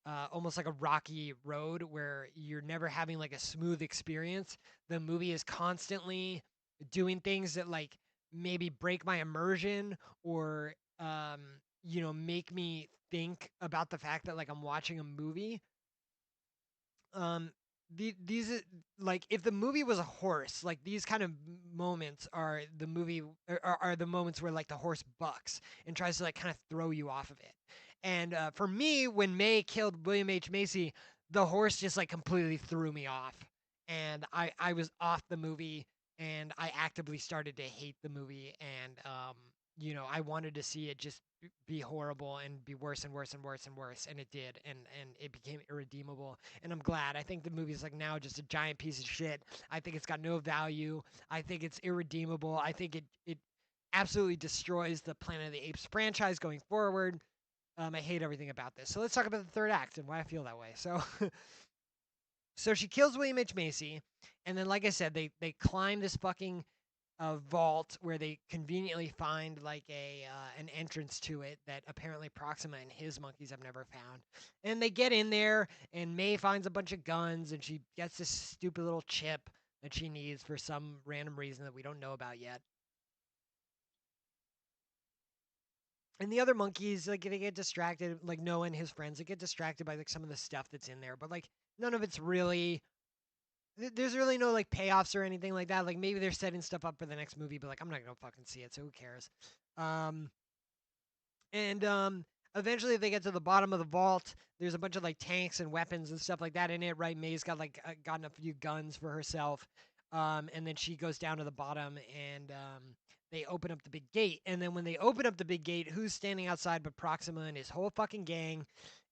almost like a rocky road where you're never having like a smooth experience. The movie is constantly doing things that like maybe break my immersion, or make me think about the fact that like I'm watching a movie. Um like if the movie was a horse, like these kind of moments are the movie are the moments where like the horse bucks and tries to like kind of throw you off of it. And for me, when May killed William H Macy, the horse just like completely threw me off, and I was off the movie, and I actively started to hate the movie, and I wanted to see it just be horrible and be worse and worse and worse and worse, and it did, and it became irredeemable. And I'm glad. I think the movie's like now just a giant piece of shit. I think it's got no value. I think it's irredeemable. I think it absolutely destroys the Planet of the Apes franchise going forward. I hate everything about this. So let's talk about the third act and why I feel that way. So so she kills William H Macy, and then like I said, they climb this fucking vault where they conveniently find like a an entrance to it that apparently Proxima and his monkeys have never found. And they get in there, and May finds a bunch of guns, and she gets this stupid little chip that she needs for some random reason that we don't know about yet. And the other monkeys, like they get distracted, like Noah and his friends, they get distracted by like some of the stuff that's in there, but like none of it's really there's really no like payoffs or anything like that. Like maybe they're setting stuff up for the next movie, but like I'm not gonna fucking see it, so who cares? Um, and eventually they get to the bottom of the vault. There's a bunch of like tanks and weapons and stuff like that in it, right? May's got like gotten a few guns for herself. And then she goes down to the bottom, and they open up the big gate. And then when they open up the big gate, who's standing outside but Proxima and his whole fucking gang?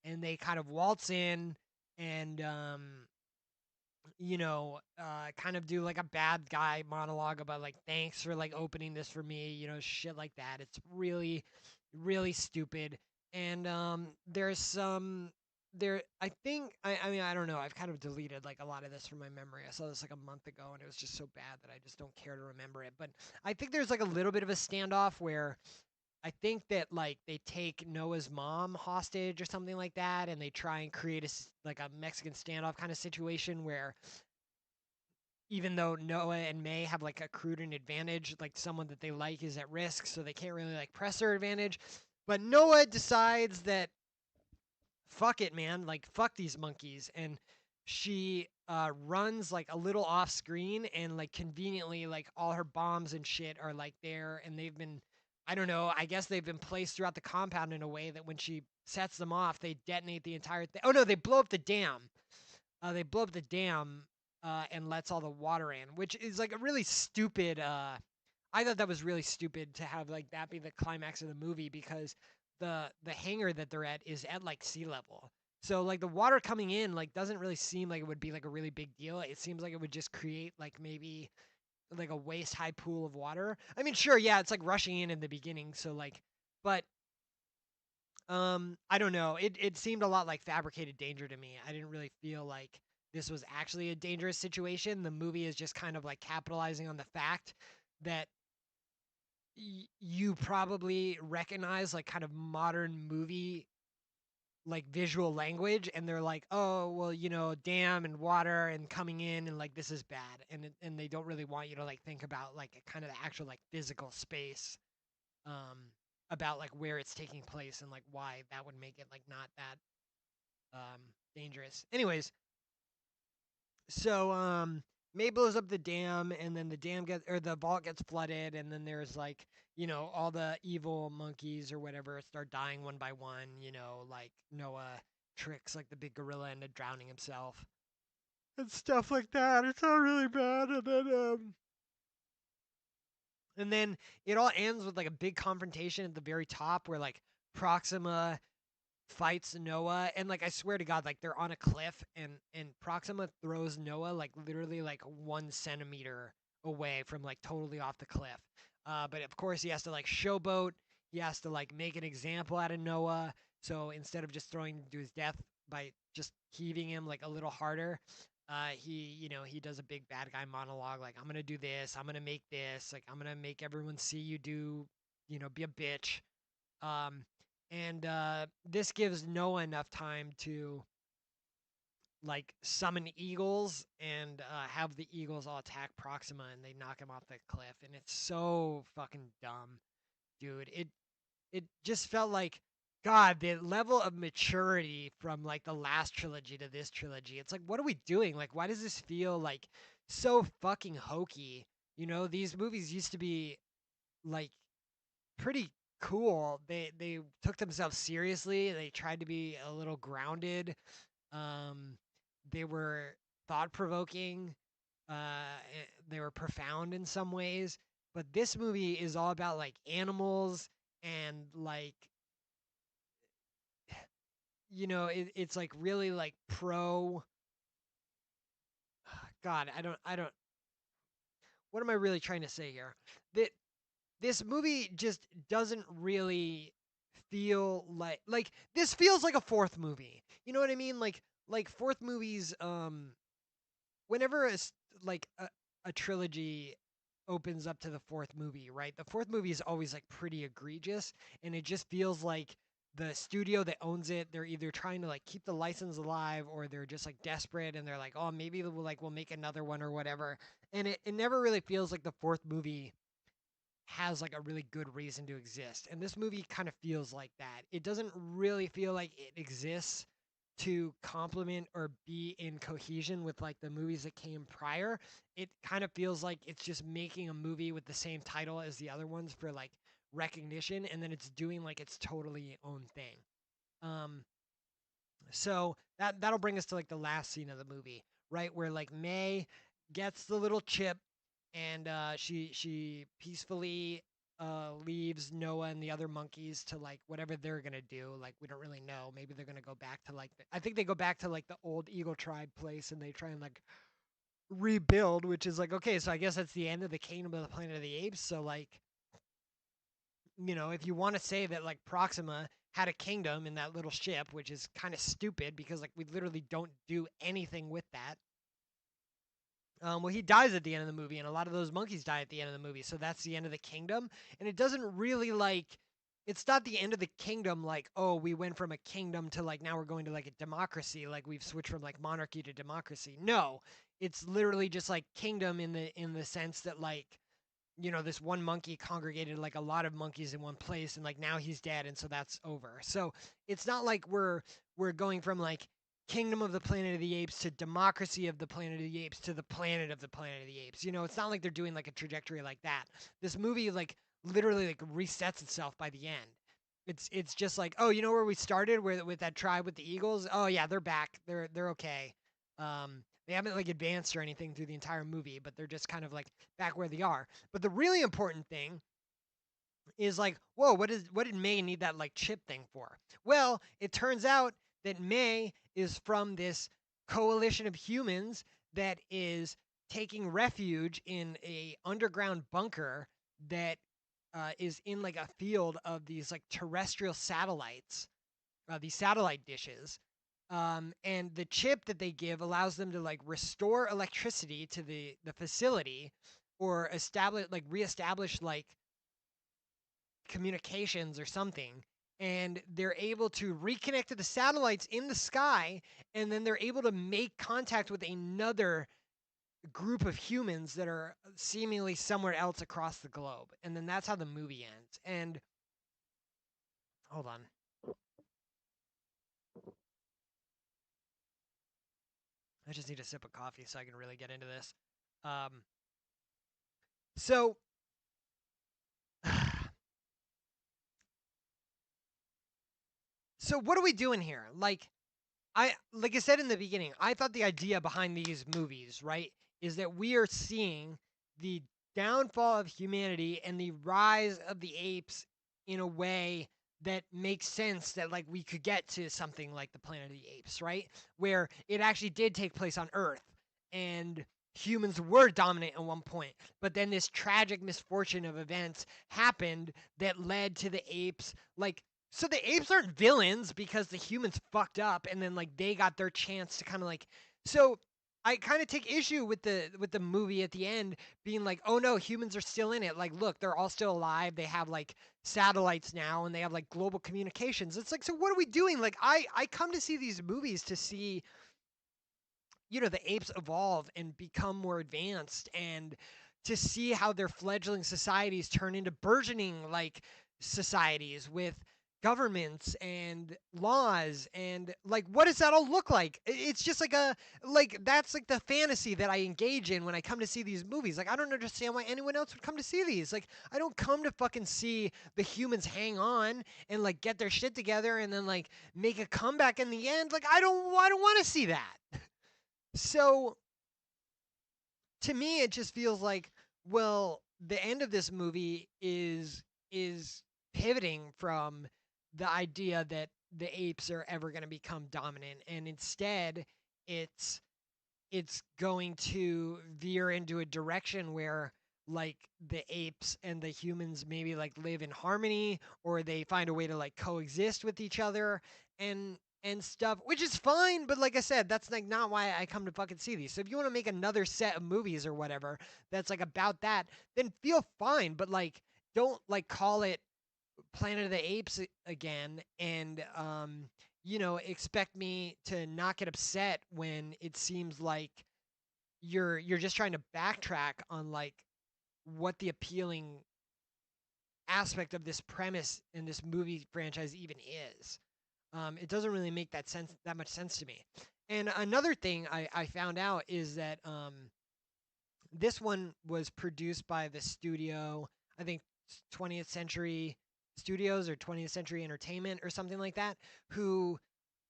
And they kind of waltz in, and kind of do like a bad guy monologue about like thanks for like opening this for me, shit like that. It's really, really stupid. And there's some there. I mean I don't know. I've kind of deleted like a lot of this from my memory. I saw this like a month ago, and it was just so bad that I just don't care to remember it. But I think there's like a little bit of a standoff where I think that like they take Noah's mom hostage or something like that, and they try and create like a Mexican standoff kind of situation where even though Noah and May have like accrued an advantage, like someone that they like is at risk, so they can't really like press their advantage. But Noah decides that fuck it, man, like fuck these monkeys, and she runs like a little off screen, and like conveniently like all her bombs and shit are like there, and they've been I don't know, I guess they've been placed throughout the compound in a way that when she sets them off, they detonate the entire thing. Oh no, they blow up the dam. They blow up the dam and lets all the water in, which is like a really stupid. I thought that was really stupid to have like that be the climax of the movie because the hangar that they're at is at like sea level. So like the water coming in like doesn't really seem like it would be like a really big deal. It seems like it would just create like maybe like a waist high pool of water. I mean, sure, yeah, it's like rushing in the beginning, so like, but I don't know. It seemed a lot like fabricated danger to me. I didn't really feel like this was actually a dangerous situation. The movie is just kind of like capitalizing on the fact that you probably recognize like kind of modern movie like visual language, and they're like, "Oh, well, dam and water and coming in and like this is bad." And they don't really want you to like think about like kind of the actual like physical space um about like where it's taking place and like why that would make it like not that um dangerous. Anyways, so May blows up the dam, and then the dam gets or the vault gets flooded, and then there's like all the evil monkeys or whatever start dying one by one. Like Noah tricks like the big gorilla into drowning himself and stuff like that. It's all really bad, and then it all ends with like a big confrontation at the very top where like Proxima fights Noah, and like I swear to God, like they're on a cliff, and Proxima throws Noah like literally like 1 centimeter away from like totally off the cliff. But of course he has to like showboat. He has to like make an example out of Noah. So instead of just throwing him to his death by just heaving him like a little harder, he does a big bad guy monologue like I'm gonna do this, I'm gonna make this, like I'm gonna make everyone see you do, be a bitch. Um, and this gives Noah enough time to like summon eagles and have the eagles all attack Proxima, and they knock him off the cliff. And it's so fucking dumb, dude. It just felt like God, the level of maturity from like the last trilogy to this trilogy. It's like, what are we doing? Like, why does this feel like so fucking hokey? These movies used to be like pretty cool. They took themselves seriously. They tried to be a little grounded. Um, they were thought provoking. They were profound in some ways. But this movie is all about like animals and like it's like really like pro. God, I don't. What am I really trying to say here? That this movie just doesn't really feel like this feels like a fourth movie. You know what I mean? Like fourth movies. Whenever like a trilogy opens up to the fourth movie, right? The fourth movie is always like pretty egregious, and it just feels like the studio that owns it, they're either trying to like keep the license alive or they're just like desperate and they're like, oh, maybe we'll make another one or whatever. And it never really feels like the fourth movie has like a really good reason to exist. And this movie kind of feels like that. It doesn't really feel like it exists to complement or be in cohesion with like the movies that came prior. It kind of feels like it's just making a movie with the same title as the other ones for like recognition, and then it's doing like its totally own thing. Um so that'll bring us to like the last scene of the movie, right? Where like May gets the little chip and she peacefully leaves Noah and the other monkeys to like whatever they're gonna do. Like we don't really know. Maybe they're gonna go back to like I think they go back to like the old Eagle Tribe place and they try and like rebuild, which is like okay, so I guess that's the end of the Kingdom of the Planet of the Apes. So like if you want to say that like Proxima had a kingdom in that little ship, which is kind of stupid because like we literally don't do anything with that. Well, he dies at the end of the movie, and a lot of those monkeys die at the end of the movie, so that's the end of the kingdom. And it doesn't really like, it's not the end of the kingdom. Like, oh, we went from a kingdom to like now we're going to like a democracy. Like we've switched from like monarchy to democracy. No, it's literally just like kingdom in the sense that like this one monkey congregated like a lot of monkeys in one place and like now he's dead and so that's over. So it's not like we're going from like Kingdom of the Planet of the Apes to Democracy of the Planet of the Apes to the Planet of the Planet of the Apes. It's not like they're doing like a trajectory like that. This movie like literally like resets itself by the end. It's just like, oh, you know where we started with that tribe with the eagles? Oh yeah, they're back. They're okay. They haven't like advanced or anything through the entire movie, but they're just kind of like back where they are. But the really important thing is like, whoa, what did May need that like chip thing for? Well, it turns out that May is from this coalition of humans that is taking refuge in a underground bunker that is in like a field of these like terrestrial satellites, these satellite dishes. And the chip that they give allows them to like restore electricity to the facility or reestablish like communications or something, and they're able to reconnect to the satellites in the sky, and then they're able to make contact with another group of humans that are seemingly somewhere else across the globe, and then that's how the movie ends. And hold on, I just need a sip of coffee so I can really get into this. um so so what are we doing here? Like I said in the beginning, I thought the idea behind these movies, right, is that we are seeing the downfall of humanity and the rise of the apes in a way that makes sense that like we could get to something like the Planet of the Apes, right? Where it actually did take place on Earth and humans were dominant at one point, but then this tragic misfortune of events happened that led to the apes like so the apes aren't villains because the humans fucked up and then like they got their chance to kind of like so I kind of take issue with the movie at the end being like, "Oh no, humans are still in it. Like look, they're all still alive. They have like satellites now and they have like global communications." It's like, "So what are we doing?" Like I come to see these movies to see the apes evolve and become more advanced and to see how their fledgling societies turn into burgeoning like societies with governments and laws and like what does that all look like? It's just like a like that's like the fantasy that I engage in when I come to see these movies. Like I don't understand why anyone else would come to see these. Like I don't come to fucking see the humans hang on and like get their shit together and then like make a comeback in the end. Like I don't want to see that. So to me it just feels like well the end of this movie is pivoting from the idea that the apes are ever going to become dominant and instead it's it's going to veer into a direction where like the apes and the humans maybe like live in harmony or they find a way to like coexist with each other and stuff which is fine but like I said that's like not why I come to fucking see these. So if you want to make another set of movies or whatever that's like about that then feel fine but like don't like call it Planet of the Apes again and expect me to not get upset when it seems like you're just trying to backtrack on like what the appealing aspect of this premise in this movie franchise even is. It doesn't really make that much sense to me. And another thing I found out is that this one was produced by the studio, I think 20th Century Studios or 20th Century Entertainment or something like that, who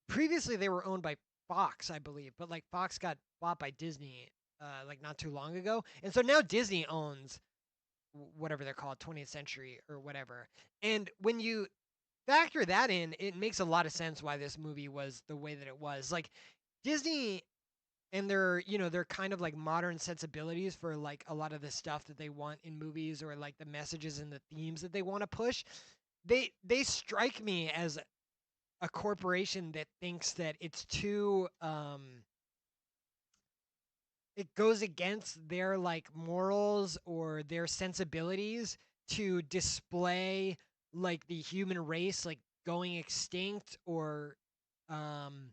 previously they were owned by Fox, I believe, but like Fox got bought by Disney like not too long ago. And so now Disney owns whatever they're called, 20th Century or whatever. And when you factor that in, it makes a lot of sense why this movie was the way that it was. Like Disney and their kind of like modern sensibilities for like a lot of the stuff that they want in movies or like the messages and the themes that they want to push they strike me as a corporation that thinks that it's too it goes against their like morals or their sensibilities to display like the human race like going extinct or um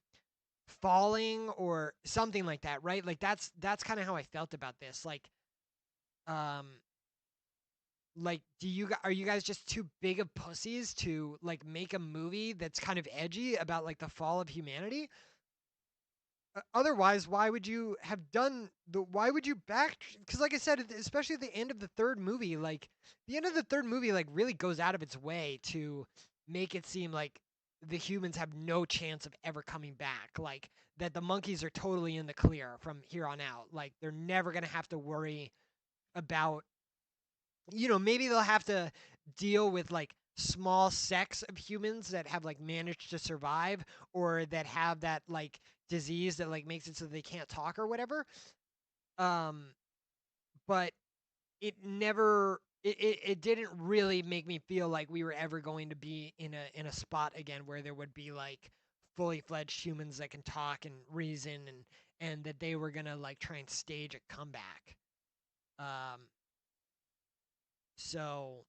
falling or something like that, right? Like that's kind of how I felt about this. Um like are you guys just too big of pussies to like make a movie that's kind of edgy about like the fall of humanity? Otherwise, why would you have done the why would you back because like I said especially at the end of the third movie like the end of the third movie like really goes out of its way to make it seem like the humans have no chance of ever coming back like that the monkeys are totally in the clear from here on out like they're never going to have to worry about maybe they'll have to deal with like small sects of humans that have like managed to survive or that have that like disease that like makes it so they can't talk or whatever. Um, but it didn't really make me feel like we were ever going to be in a spot again where there would be like fully fledged humans that can talk and reason and that they were gonna like try and stage a comeback. Um, so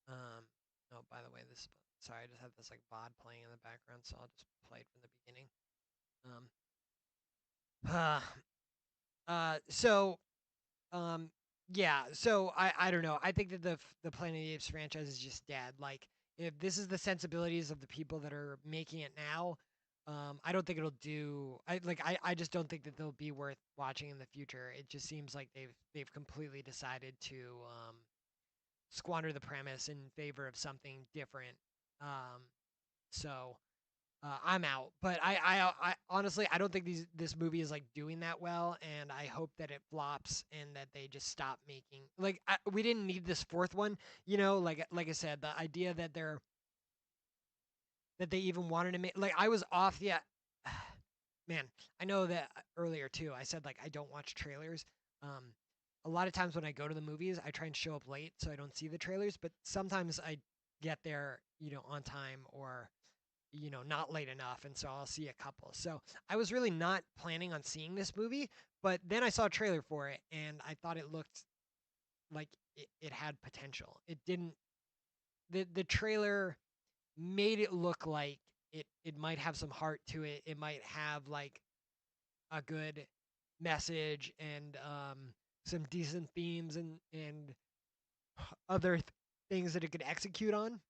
Um, oh, by the way, this sorry, I just have this like VOD playing in the background, so I'll just play it from the beginning. Um, so yeah, so I don't know. I think that the Planet of the Apes franchise is just dead. Like if this is the sensibilities of the people that are making it now, I don't think it'll do. I just don't think that they'll be worth watching in the future. It just seems like they've completely decided to squander the premise in favor of something different. Um, so I'm out. But I honestly I don't think this movie is like doing that well, and I hope that it flops and that they just stop making like we didn't need this fourth one. Like I said, the idea that they even wanted to make like I was off. Yeah, man, I know that earlier too. I said like I don't watch trailers. Um, a lot of times when I go to the movies, I try and show up late so I don't see the trailers. But sometimes I get there, on time or not late enough, and so I'll see a couple. So I was really not planning on seeing this movie, but then I saw a trailer for it, and I thought it looked like it had potential. It didn't. The trailer made it look like it might have some heart to it. It might have like a good message and some decent themes and other things that it could execute on.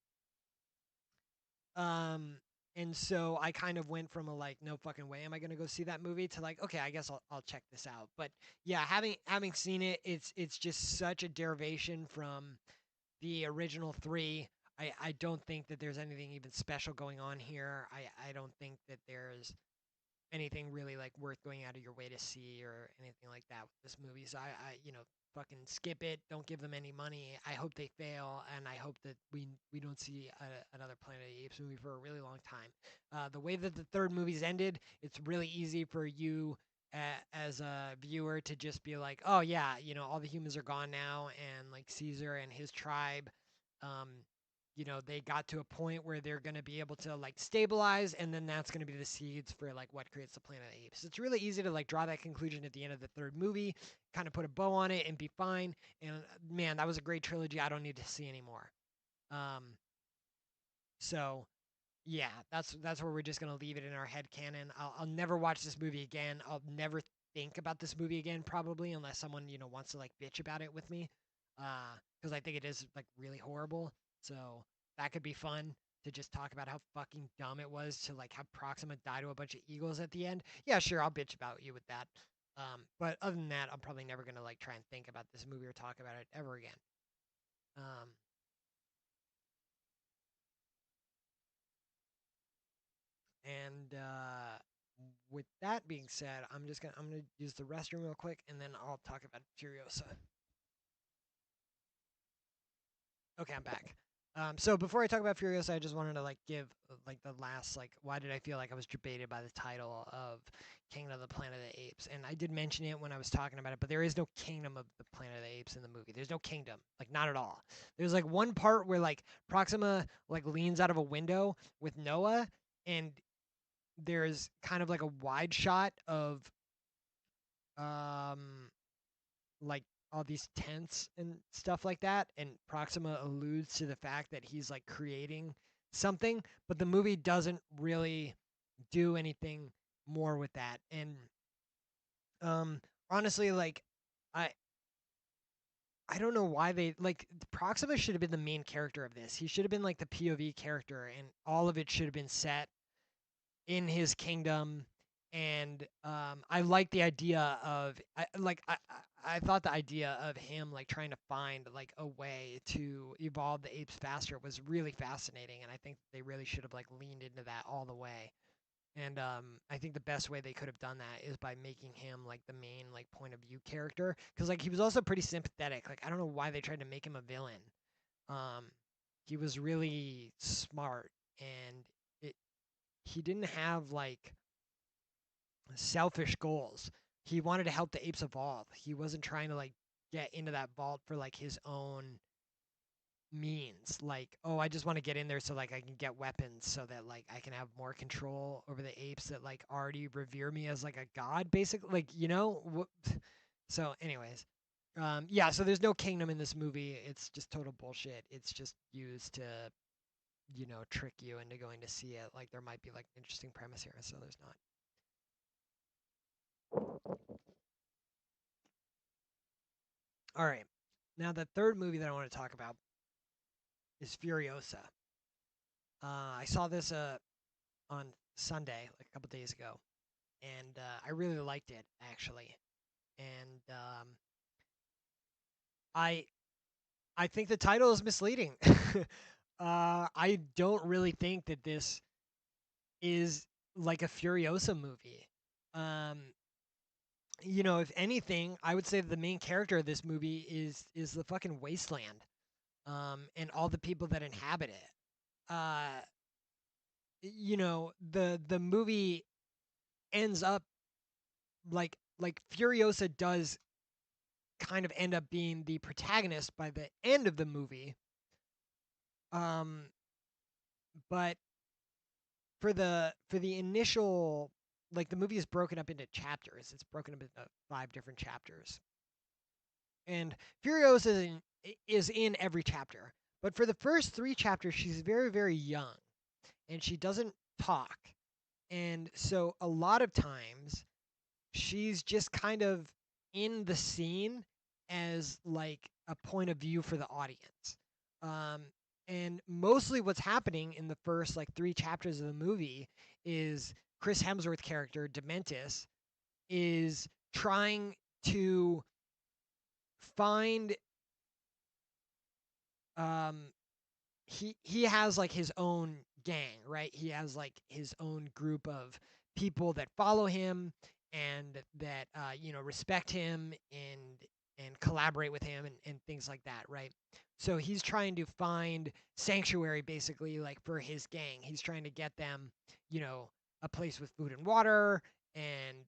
Um, and so I kind of went from a like, no fucking way am I gonna go see that movie to like, okay, I guess I'll check this out. But yeah, having seen it, it's just such a derivation from the original three. I don't think that there's anything even special going on here. I don't think that there's anything really like worth going out of your way to see or anything like that with this movie. So I fucking skip it. Don't give them any money. I hope they fail, and I hope that we don't see another Planet of the Apes movie for a really long time. The way that the third movie's ended, it's really easy for you. As a viewer to just be like, oh yeah, all the humans are gone now, and like Caesar and his tribe, um, they got to a point where they're going to be able to like stabilize, and then that's going to be the seeds for like what creates the Planet of the Apes. It's really easy to like draw that conclusion at the end of the third movie, kind of put a bow on it and be fine. And man, that was a great trilogy. I don't need to see anymore. Um, so yeah, that's where we're just gonna leave it in our head canon. I'll never watch this movie again. I'll never think about this movie again, probably, unless someone wants to like bitch about it with me, because I think it is like really horrible. So that could be fun to just talk about how fucking dumb it was to like have Proxima die to a bunch of eagles at the end. Yeah, sure, I'll bitch about you with that. But other than that, I'm probably never gonna like try and think about this movie or talk about it ever again. Um, And with that being said, I'm gonna use the restroom real quick, and then I'll talk about Furiosa. Okay, I'm back. So before I talk about Furiosa, I just wanted to like give like the last like why did I feel like I was debated by the title of Kingdom of the Planet of the Apes, and I did mention it when I was talking about it, but there is no Kingdom of the Planet of the Apes in the movie. There's no kingdom, like not at all. There's like one part where like Proxima like leans out of a window with Noah, and there's kind of like a wide shot of um like all these tents and stuff like that, and Proxima alludes to the fact that he's like creating something, but the movie doesn't really do anything more with that. And um honestly, like I I don't know why they like Proxima should have been the main character of this. He should have been like the POV character, and all of it should have been set in his kingdom. And I like the idea of I thought the idea of him like trying to find like a way to evolve the apes faster was really fascinating, and I think they really should have like leaned into that all the way. And I think the best way they could have done that is by making him like the main like point of view character, because like he was also pretty sympathetic. Like I don't know why they tried to make him a villain. um he was really smart, and it he didn't have like selfish goals. He wanted to help the apes evolve. He wasn't trying to like get into that vault for like his own means. Like, oh, I just want to get in there so like I can get weapons so that like I can have more control over the apes that like already revere me as like a god, basically. Like, So, anyways, yeah. So there's no kingdom in this movie. It's just total bullshit. It's just used to trick you into going to see it. Like there might be like an interesting premise here, so there's not. All right. Now, the third movie that I want to talk about is Furiosa. I saw this on Sunday, like a couple days ago, and I really liked it actually. And I I think the title is misleading. I don't really think that this is like a Furiosa movie. Um, if anything, I would say that the main character of this movie is the fucking wasteland, and all the people that inhabit it. The movie ends up like Furiosa does kind of end up being the protagonist by the end of the movie. Um, but for the initial, like the movie is broken up into chapters. It's broken up into 5 different chapters, and Furiosa is in every chapter. But for the first 3 chapters, she's very very young, and she doesn't talk, and so a lot of times she's just kind of in the scene as like a point of view for the audience. Um, And mostly what's happening in the first like 3 chapters of the movie is Chris Hemsworth character Dementis is trying to find um he has like his own gang, right? He has like his own group of people that follow him and that respect him and collaborate with him and things like that, right? So he's trying to find sanctuary basically like for his gang. He's trying to get them, you know, a place with food and water and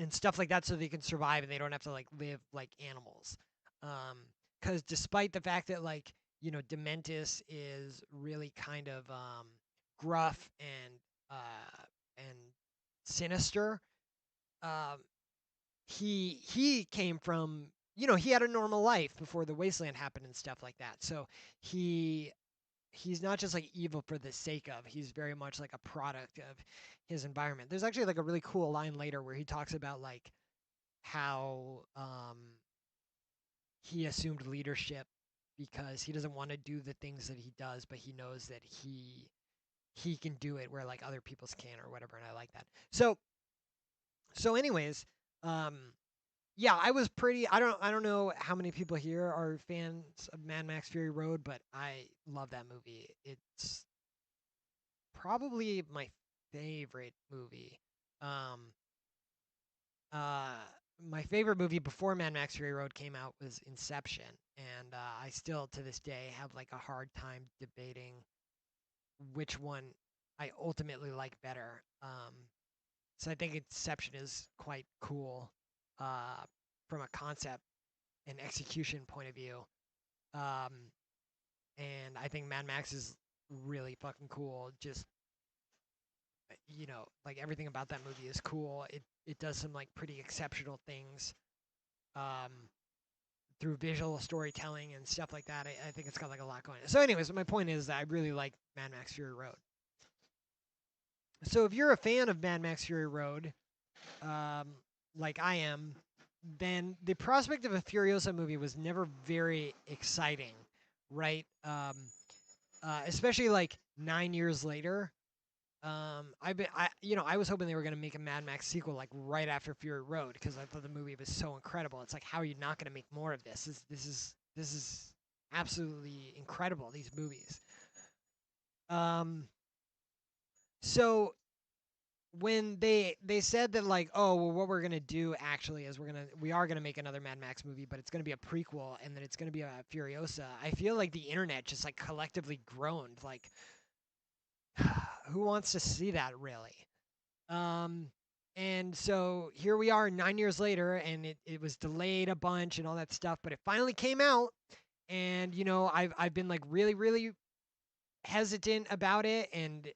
and stuff like that so they can survive and they don't have to like live like animals. Because despite the fact that like Dementis is really kind of gruff and sinister, um, he came from he had a normal life before the wasteland happened and stuff like that. So he he's not just like evil for the sake of. He's very much like a product of his environment. There's actually like a really cool line later where he talks about like how he assumed leadership because he doesn't want to do the things that he does, but he knows that he can do it where like other people's can or whatever, and I like that. So anyways, um yeah, I was pretty I don't know how many people here are fans of Mad Max Fury Road, but I love that movie. It's probably my favorite movie. Um uh my favorite movie before Mad Max Fury Road came out was Inception, and I still to this day have like a hard time debating which one I ultimately like better. So I think Inception is quite cool uh, from a concept and execution point of view, um, and I think Mad Max is really fucking cool. Just like everything about that movie is cool. It does some like pretty exceptional things. Um, through visual storytelling and stuff like that. I think it's got like a lot going on. So, anyways, my point is that I really like Mad Max Fury Road. So, if you're a fan of Mad Max Fury Road, um, like I am, then the prospect of a Furiosa movie was never very exciting, right? Especially like 9 years later. I was hoping they were gonna make a Mad Max sequel like right after Fury Road because I thought the movie was so incredible. It's like, how are you not gonna make more of this? This is absolutely incredible. These movies. Um, so when they said that like, oh well, what we're gonna do actually is we are gonna make another Mad Max movie, but it's gonna be a prequel and then it's gonna be about Furiosa. I feel like the internet just like collectively groaned like, who wants to see that really? Um, and so here we are 9 years later, and it was delayed a bunch and all that stuff, but it finally came out. And I've been like really really hesitant about it, and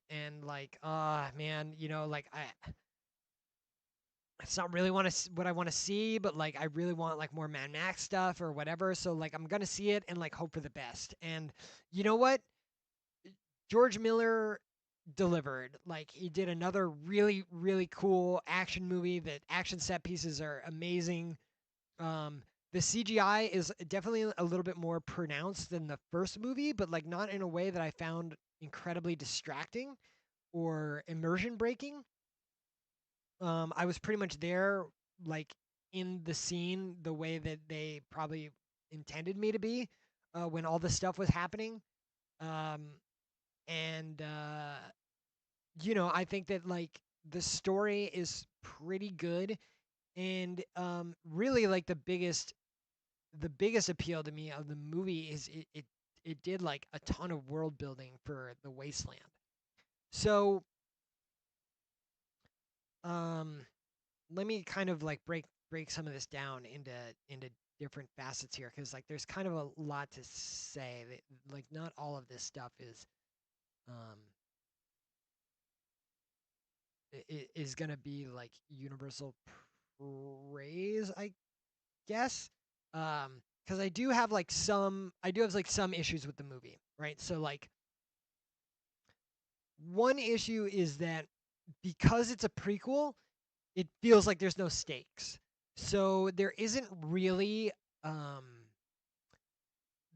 like man, like it's not really what I want to see, but like I really want like more Mad Max stuff or whatever. So like I'm gonna see it and like hope for the best. And you know what? George Miller delivered. Like he did another really really cool action movie. The action set pieces are amazing. Um, the CGI is definitely a little bit more pronounced than the first movie, but like not in a way that I found incredibly distracting or immersion breaking. I was pretty much there, like in the scene, the way that they probably intended me to be when all this stuff was happening. Um, and I think that like the story is pretty good, and really like the biggest appeal to me of the movie is it did like a ton of world building for the wasteland. So um, let me kind of like break some of this down into different facets here because like there's kind of a lot to say that like not all of this stuff um is gonna be like universal praise, I guess. Because I do have like some issues with the movie, right? So like one issue is that because it's a prequel, it feels like there's no stakes. So there isn't really um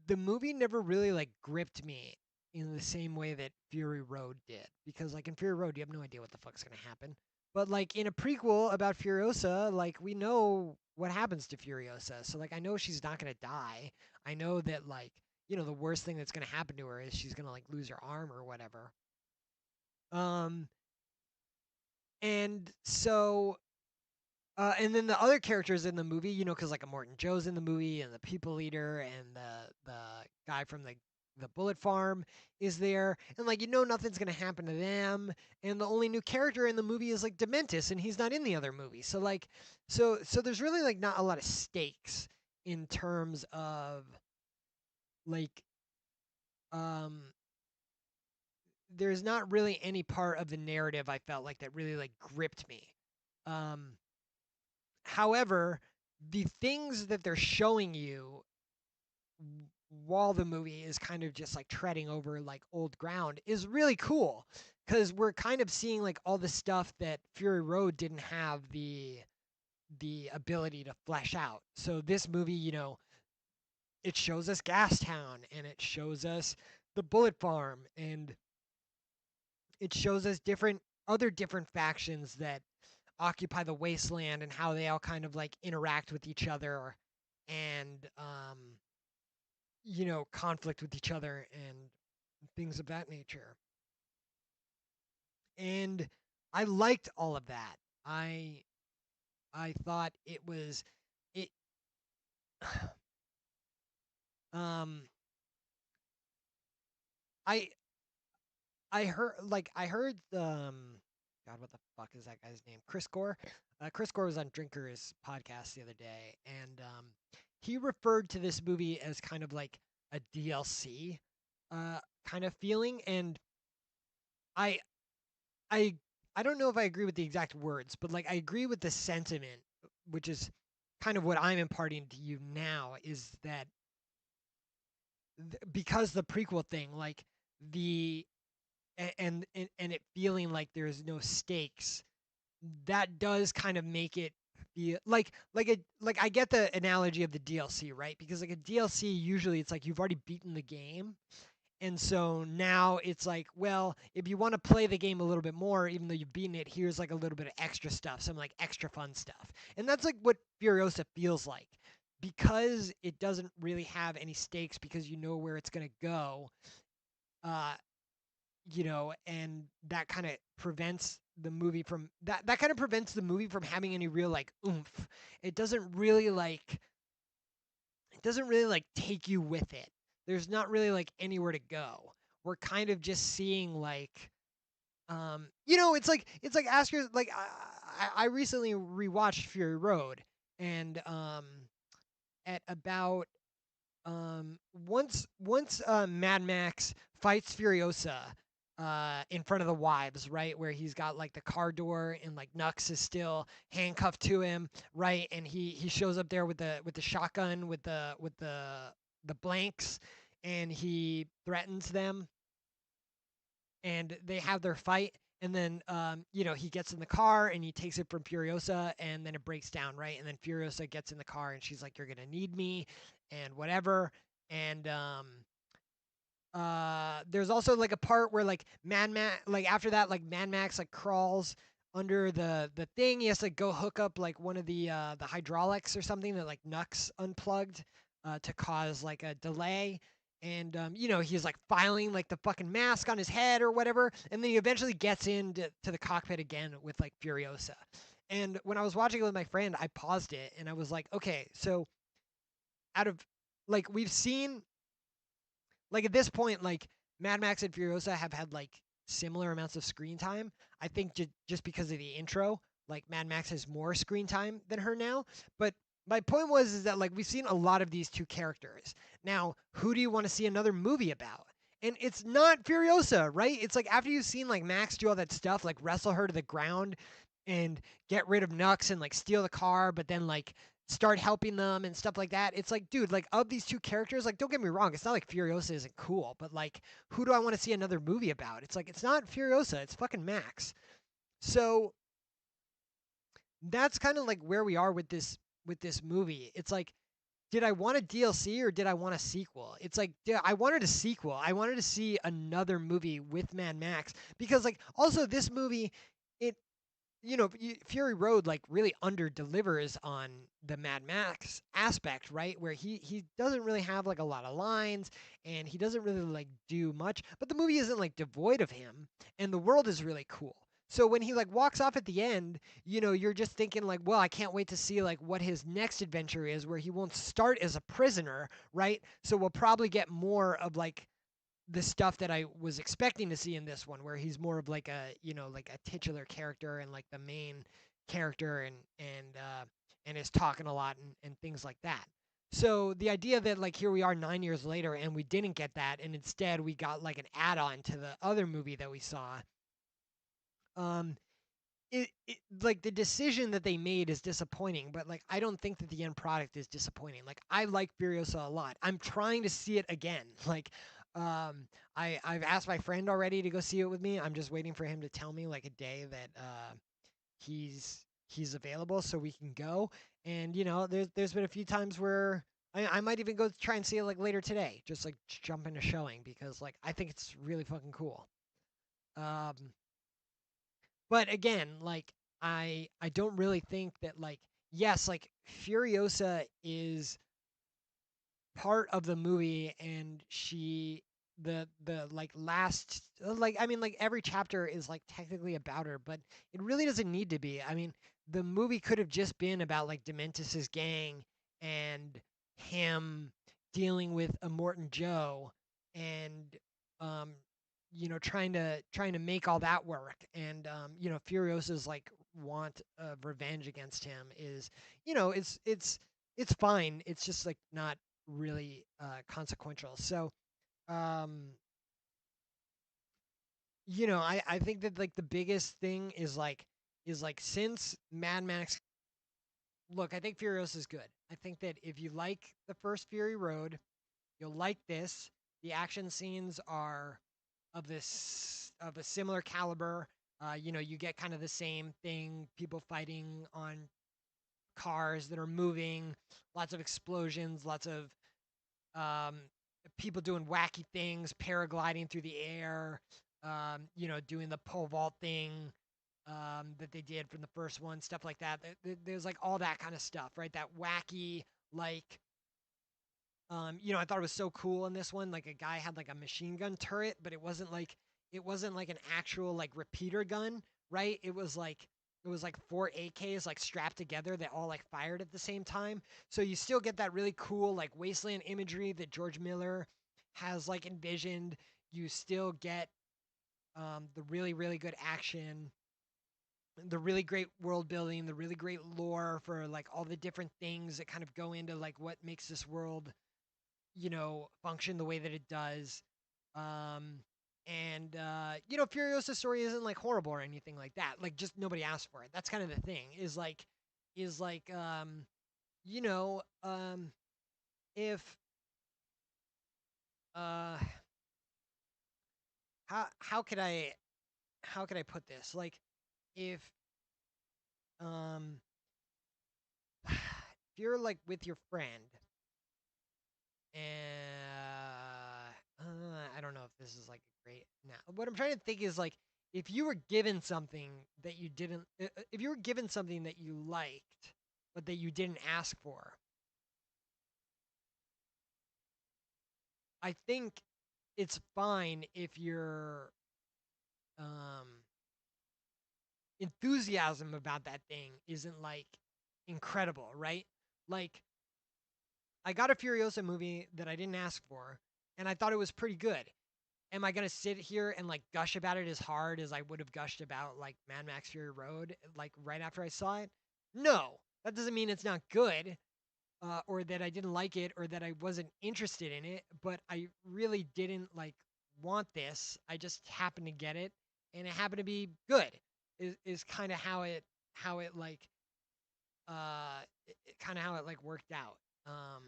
the movie never really like gripped me in the same way that Fury Road did, because like in Fury Road you have no idea what the fuck's gonna happen, but like in a prequel about Furiosa, like we know what happens to Furiosa, so like I know she's not gonna die. I know that like the worst thing that's gonna happen to her is she's gonna like lose her arm or whatever. Um, and so and then the other characters in the movie, because like a Morton Joe's in the movie, and the people leader, and the guy from the bullet farm is there, and like nothing's gonna happen to them, and the only new character in the movie is like Dementis, and he's not in the other movie, so like, so there's really like not a lot of stakes in terms of like um there's not really any part of the narrative I felt like that really like gripped me. Um, However, the things that they're showing you while the movie is kind of just like treading over like old ground is really cool, because we're kind of seeing like all the stuff that Fury Road didn't have the ability to flesh out. So this movie, it shows us Gastown, and it shows us the Bullet Farm, and it shows us different factions that occupy the wasteland, and how they all kind of like interact with each other, and conflict with each other, and things of that nature. And I liked all of that. I thought it um I I heard God, what the fuck is that guy's name? Chris Gore. Chris Gore was on Drinker's podcast the other day, and he referred to this movie as kind of like a DLC kind of feeling, and I I I don't know if I agree with the exact words, but like I agree with the sentiment, which is kind of what I'm imparting to you now, is that because the prequel thing, like the and it feeling like there's no stakes, that does kind of make it feel like I get the analogy of the DLC, right? Because like a DLC, usually it's like you've already beaten the game. And so now it's like, well, if you want to play the game a little bit more, even though you've beaten it, here's like a little bit of extra stuff, some like extra fun stuff. And that's like what Furiosa feels like. Because it doesn't really have any stakes, because you know where it's going to go, uh, and that kind of prevents the movie from that kind of prevents the movie from having any real like oomph. It doesn't really like take you with it. There's not really like anywhere to go. We're kind of just seeing like it's like ask your like I recently rewatched Fury Road, and at about once Mad Max fights Furiosa in front of the wives, right, where he's got like the car door, and like Nux is still handcuffed to him, right, and he shows up there with the shotgun, with the blanks, and he threatens them, and they have their fight. And then he gets in the car, and he takes it from Furiosa, and then it breaks down, right, and then Furiosa gets in the car, and she's like, you're gonna need me, and whatever. And there's also like a part where like Mad Max, like after that, like Mad Max like crawls under the thing. He has to go hook up like one of the hydraulics or something that like Nux unplugged to cause like a delay. And he's like filing like the fucking mask on his head or whatever, and then he eventually gets into the cockpit again with like Furiosa. And when I was watching it with my friend, I paused it, and I was like, okay, so out of like we've seen like at this point, like Mad Max and Furiosa have had like similar amounts of screen time. I think just because of the intro, like Mad Max has more screen time than her now. But my point was is that like we've seen a lot of these two characters. Now, who do you want to see another movie about? And it's not Furiosa, right? It's like after you've seen like Max do all that stuff, like wrestle her to the ground and get rid of Nux and like steal the car, but then like start helping them and stuff like that. It's like, dude, like of these two characters, like don't get me wrong, it's not like Furiosa isn't cool, but like who do I want to see another movie about? It's like it's not Furiosa, it's fucking Max. So that's kind of like where we are with this movie. It's like did I want a DLC or did I want a sequel? It's like, I wanted a sequel. I wanted to see another movie with Mad Max because, like, also this movie, it Fury Road like really under delivers on the Mad Max aspect, right? Where he doesn't really have like a lot of lines and he doesn't really like do much, but the movie isn't like devoid of him and the world is really cool. So when he like walks off at the end, you're just thinking like, well, I can't wait to see like what his next adventure is where he won't start as a prisoner, right? So we'll probably get more of like the stuff that I was expecting to see in this one, where he's more of like like a titular character and like the main character and is talking a lot and things like that. So the idea that like here we are 9 years later and we didn't get that, and instead we got like an add-on to the other movie that we saw. Um, like the decision that they made is disappointing, but like I don't think that the end product is disappointing. Like I like Furiosa a lot. I'm trying to see it again. Like um I've asked my friend already to go see it with me. I'm just waiting for him to tell me like a day that he's available so we can go. And there's been a few times where I might even go try and see it like later today, just like jump into showing because like I think it's really fucking cool. Um but again, like I don't really think that like yes, like Furiosa is part of the movie and the like last like I mean like every chapter is like technically about her, but it really doesn't need to be. I mean, the movie could have just been about like Dementis's gang and him dealing with Immortan Joe and um trying to make all that work. And Furiosa's like want of revenge against him is it's fine. It's just like not really consequential. So, um, I think that like the biggest thing is like since Mad Max. Look, I think Furious is good. I think that if you like the first Fury Road, you'll like this. The action scenes are of a similar caliber. You get kind of the same thing: people fighting on cars that are moving, lots of explosions, lots of um, people doing wacky things, paragliding through the air, doing the pole vault thing that they did from the first one, stuff like that. There's like all that kind of stuff, right? That wacky, like, I thought it was so cool in this one. Like a guy had like a machine gun turret, but it wasn't like an actual like repeater gun, right? It was like four AKs like strapped together that all like fired at the same time. So you still get that really cool like wasteland imagery that George Miller has like envisioned. You still get the really really good action, the really great world building, the really great lore for like all the different things that kind of go into like what makes this world function the way that it does. Um, and Furiosa's story isn't like horrible or anything like that. Like just nobody asked for it. That's kind of the thing. Is like you know if uh how could I put this? Like if um if you're like with your friend and I don't know if this is like a great now. What I'm trying to think is like if you were given something that you didn't, if you were given something that you liked but that you didn't ask for, I think it's fine if your um, enthusiasm about that thing isn't like incredible, right? Like I got a Furiosa movie that I didn't ask for, and I thought it was pretty good. Am I gonna sit here and like gush about it as hard as I would have gushed about like Mad Max Fury Road like right after I saw it? No, that doesn't mean it's not good, or that I didn't like it, or that I wasn't interested in it. But I really didn't like want this. I just happened to get it, and it happened to be good. Is kind of how it like kind of how it like worked out. Um,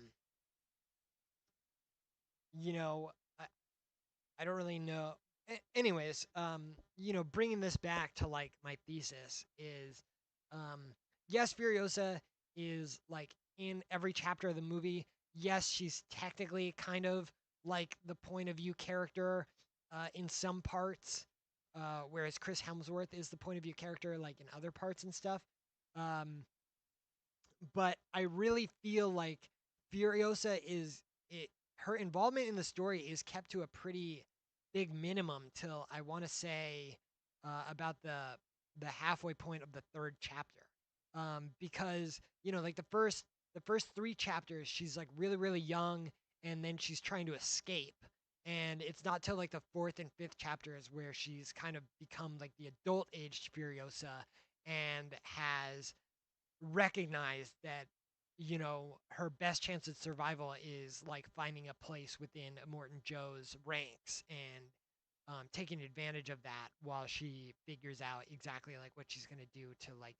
you know, I don't really know. Anyways, bringing this back to like my thesis is, um, yes, Furiosa is like in every chapter of the movie. Yes, she's technically kind of like the point of view character in some parts, whereas Chris Hemsworth is the point of view character like in other parts and stuff. Um, but I really feel like Furiosa is it her involvement in the story is kept to a pretty big minimum till I want to say about the halfway point of the third chapter. Because like the first three chapters, she's like really young, and then she's trying to escape, and it's not till like the fourth and fifth chapters where she's kind of become like the adult aged Furiosa and has recognize that her best chance at survival is like finding a place within Immortan Joe's ranks and taking advantage of that while she figures out exactly like what she's gonna do to like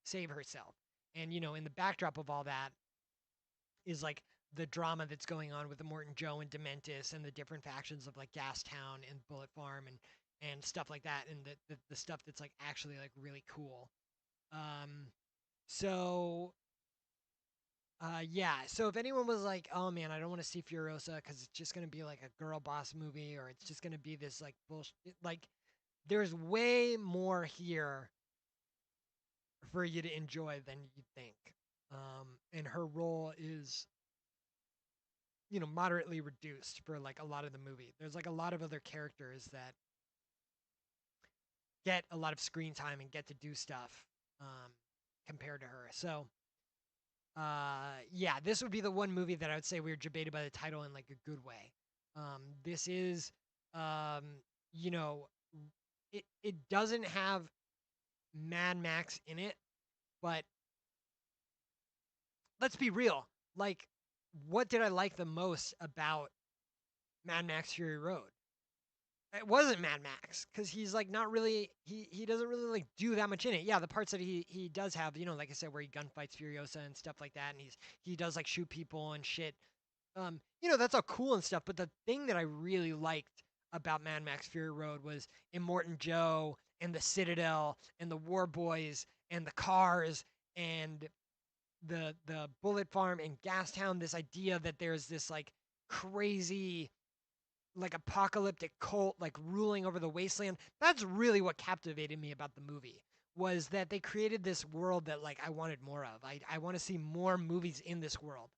save herself. And in the backdrop of all that is like the drama that's going on with Immortan Joe and Dementis and the different factions of like Gastown and Bullet Farm and stuff like that, and the stuff that's like actually like really cool. Um, so yeah. So if anyone was like, "Oh man, I don't want to see Furiosa because it's just gonna be like a girl boss movie, or it's just gonna be this like bullshit," like there's way more here for you to enjoy than you think. And her role is moderately reduced for like a lot of the movie. There's like a lot of other characters that get a lot of screen time and get to do stuff um, compared to her. So yeah, this would be the one movie that I would say we were debated by the title in like a good way. This is, um, you know, it doesn't have Mad Max in it, but let's be real. Like, what did I like the most about Mad Max Fury Road? It wasn't Mad Max because he's like not really he doesn't really like do that much in it. Yeah, the parts that he does have, like I said, where he gunfights Furiosa and stuff like that, and he does like shoot people and shit. That's all cool and stuff. But the thing that I really liked about Mad Max Fury Road was Immortan Joe and the Citadel and the War Boys and the cars and the Bullet Farm and Gastown. This idea that there's this like crazy like apocalyptic cult like ruling over the wasteland. That's really what captivated me about the movie was that they created this world that like I wanted more of. I want to see more movies in this world.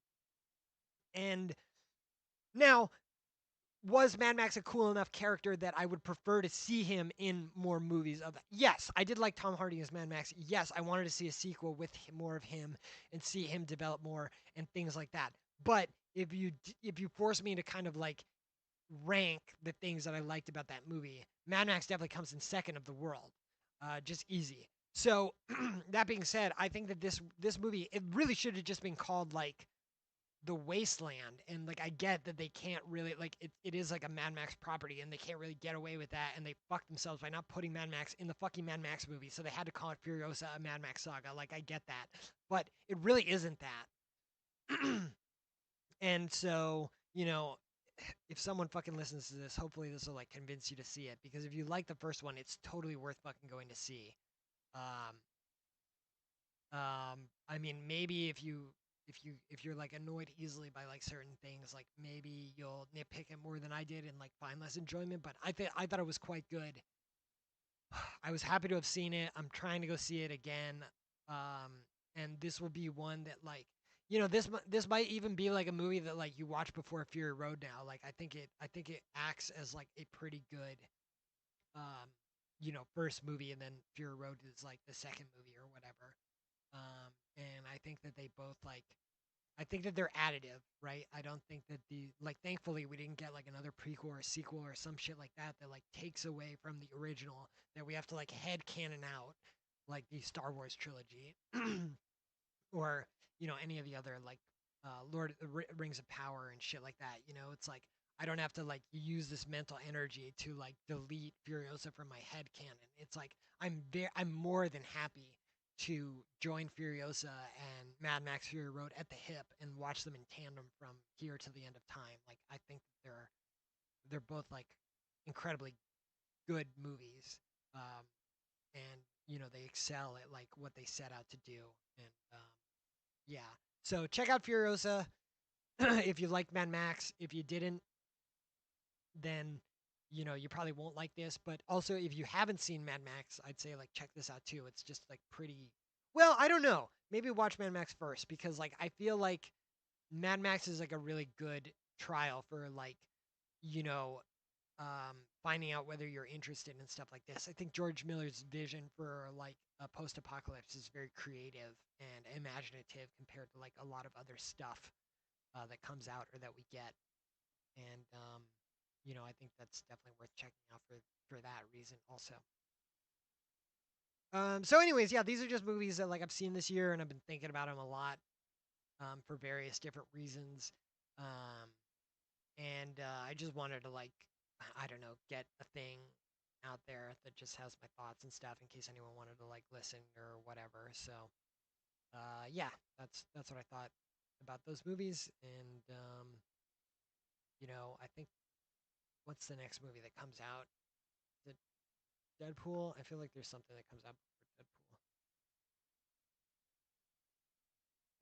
And now, was Mad Max a cool enough character that I would prefer to see him in more movies of that? Yes, I did like Tom Hardy as Mad Max. Yes, I wanted to see a sequel with more of him and see him develop more and things like that. But if you force me to kind of like rank the things that I liked about that movie, Mad Max definitely comes in second of the world. Just easy. So that being said, I think that this movie it really should have just been called like the Wasteland, and like I get that they can't really like it is like a Mad Max property and they can't really get away with that, and they fucked themselves by not putting Mad Max in the fucking Mad Max movie, so they had to call it Furiosa a Mad Max saga. Like I get that, but it really isn't that. And so if someone fucking listens to this, hopefully this will like convince you to see it, because if you like the first one, it's totally worth fucking going to see. um I mean, maybe if you're like annoyed easily by like certain things, like maybe you'll nitpick it more than I did and like find less enjoyment. But I thought it was quite good. I was happy to have seen it. I'm trying to go see it again. And this will be one that like this might even be like a movie that like you watch before Fury Road now. Like I think it acts as like a pretty good first movie, and then Fury Road is like the second movie or whatever. And I think that they both like I think that they're additive, right? I don't think that the like thankfully we didn't get like another prequel or sequel or some shit like that that like takes away from the original that we have to like head canon out like the Star Wars trilogy or any of the other like Lord Rings of Power and shit like that. It's like I don't have to like use this mental energy to like delete Furiosa from my head canon. It's like I'm more than happy to join Furiosa and Mad Max Fury Road at the hip and watch them in tandem from here to the end of time. Like I think they're both like incredibly good movies, and they excel at like what they set out to do. And yeah, So check out Furiosa if you like Mad Max. If you didn't, then you probably won't like this. But also, if you haven't seen Mad Max, I'd say like check this out too. It's just like pretty. Well, I don't know. Maybe watch Mad Max first because like I feel like Mad Max is like a really good trial for like you know finding out whether you're interested in stuff like this. I think George Miller's vision for like a post-apocalypse is very creative and imaginative compared to like a lot of other stuff that comes out or that we get. And I think that's definitely worth checking out for that reason also. So anyways, yeah, these are just movies that like I've seen this year and I've been thinking about them a lot for various different reasons. Um, and I just wanted to like I don't know, get a thing out there that just has my thoughts and stuff in case anyone wanted to like listen or whatever. So yeah, that's what I thought about those movies. And I think what's the next movie that comes out? Is it Deadpool? I feel like there's something that comes out before Deadpool.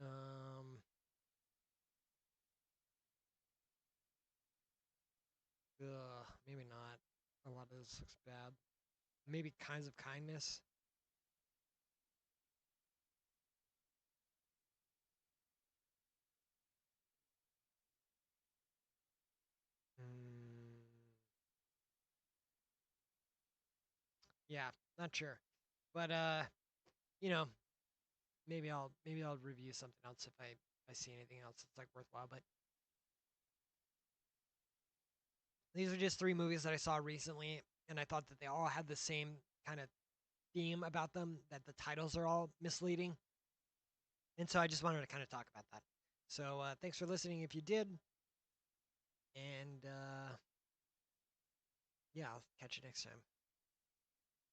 Um, maybe not. A lot of this looks bad. Maybe Kinds of Kindness. Mm, yeah, not sure. But you know, maybe I'll review something else if I see anything else that's like worthwhile. But these are just three movies that I saw recently, and I thought that they all had the same kind of theme about them. That the titles are all misleading, and so I just wanted to kind of talk about that. So thanks for listening if you did, and yeah, I'll catch you next time.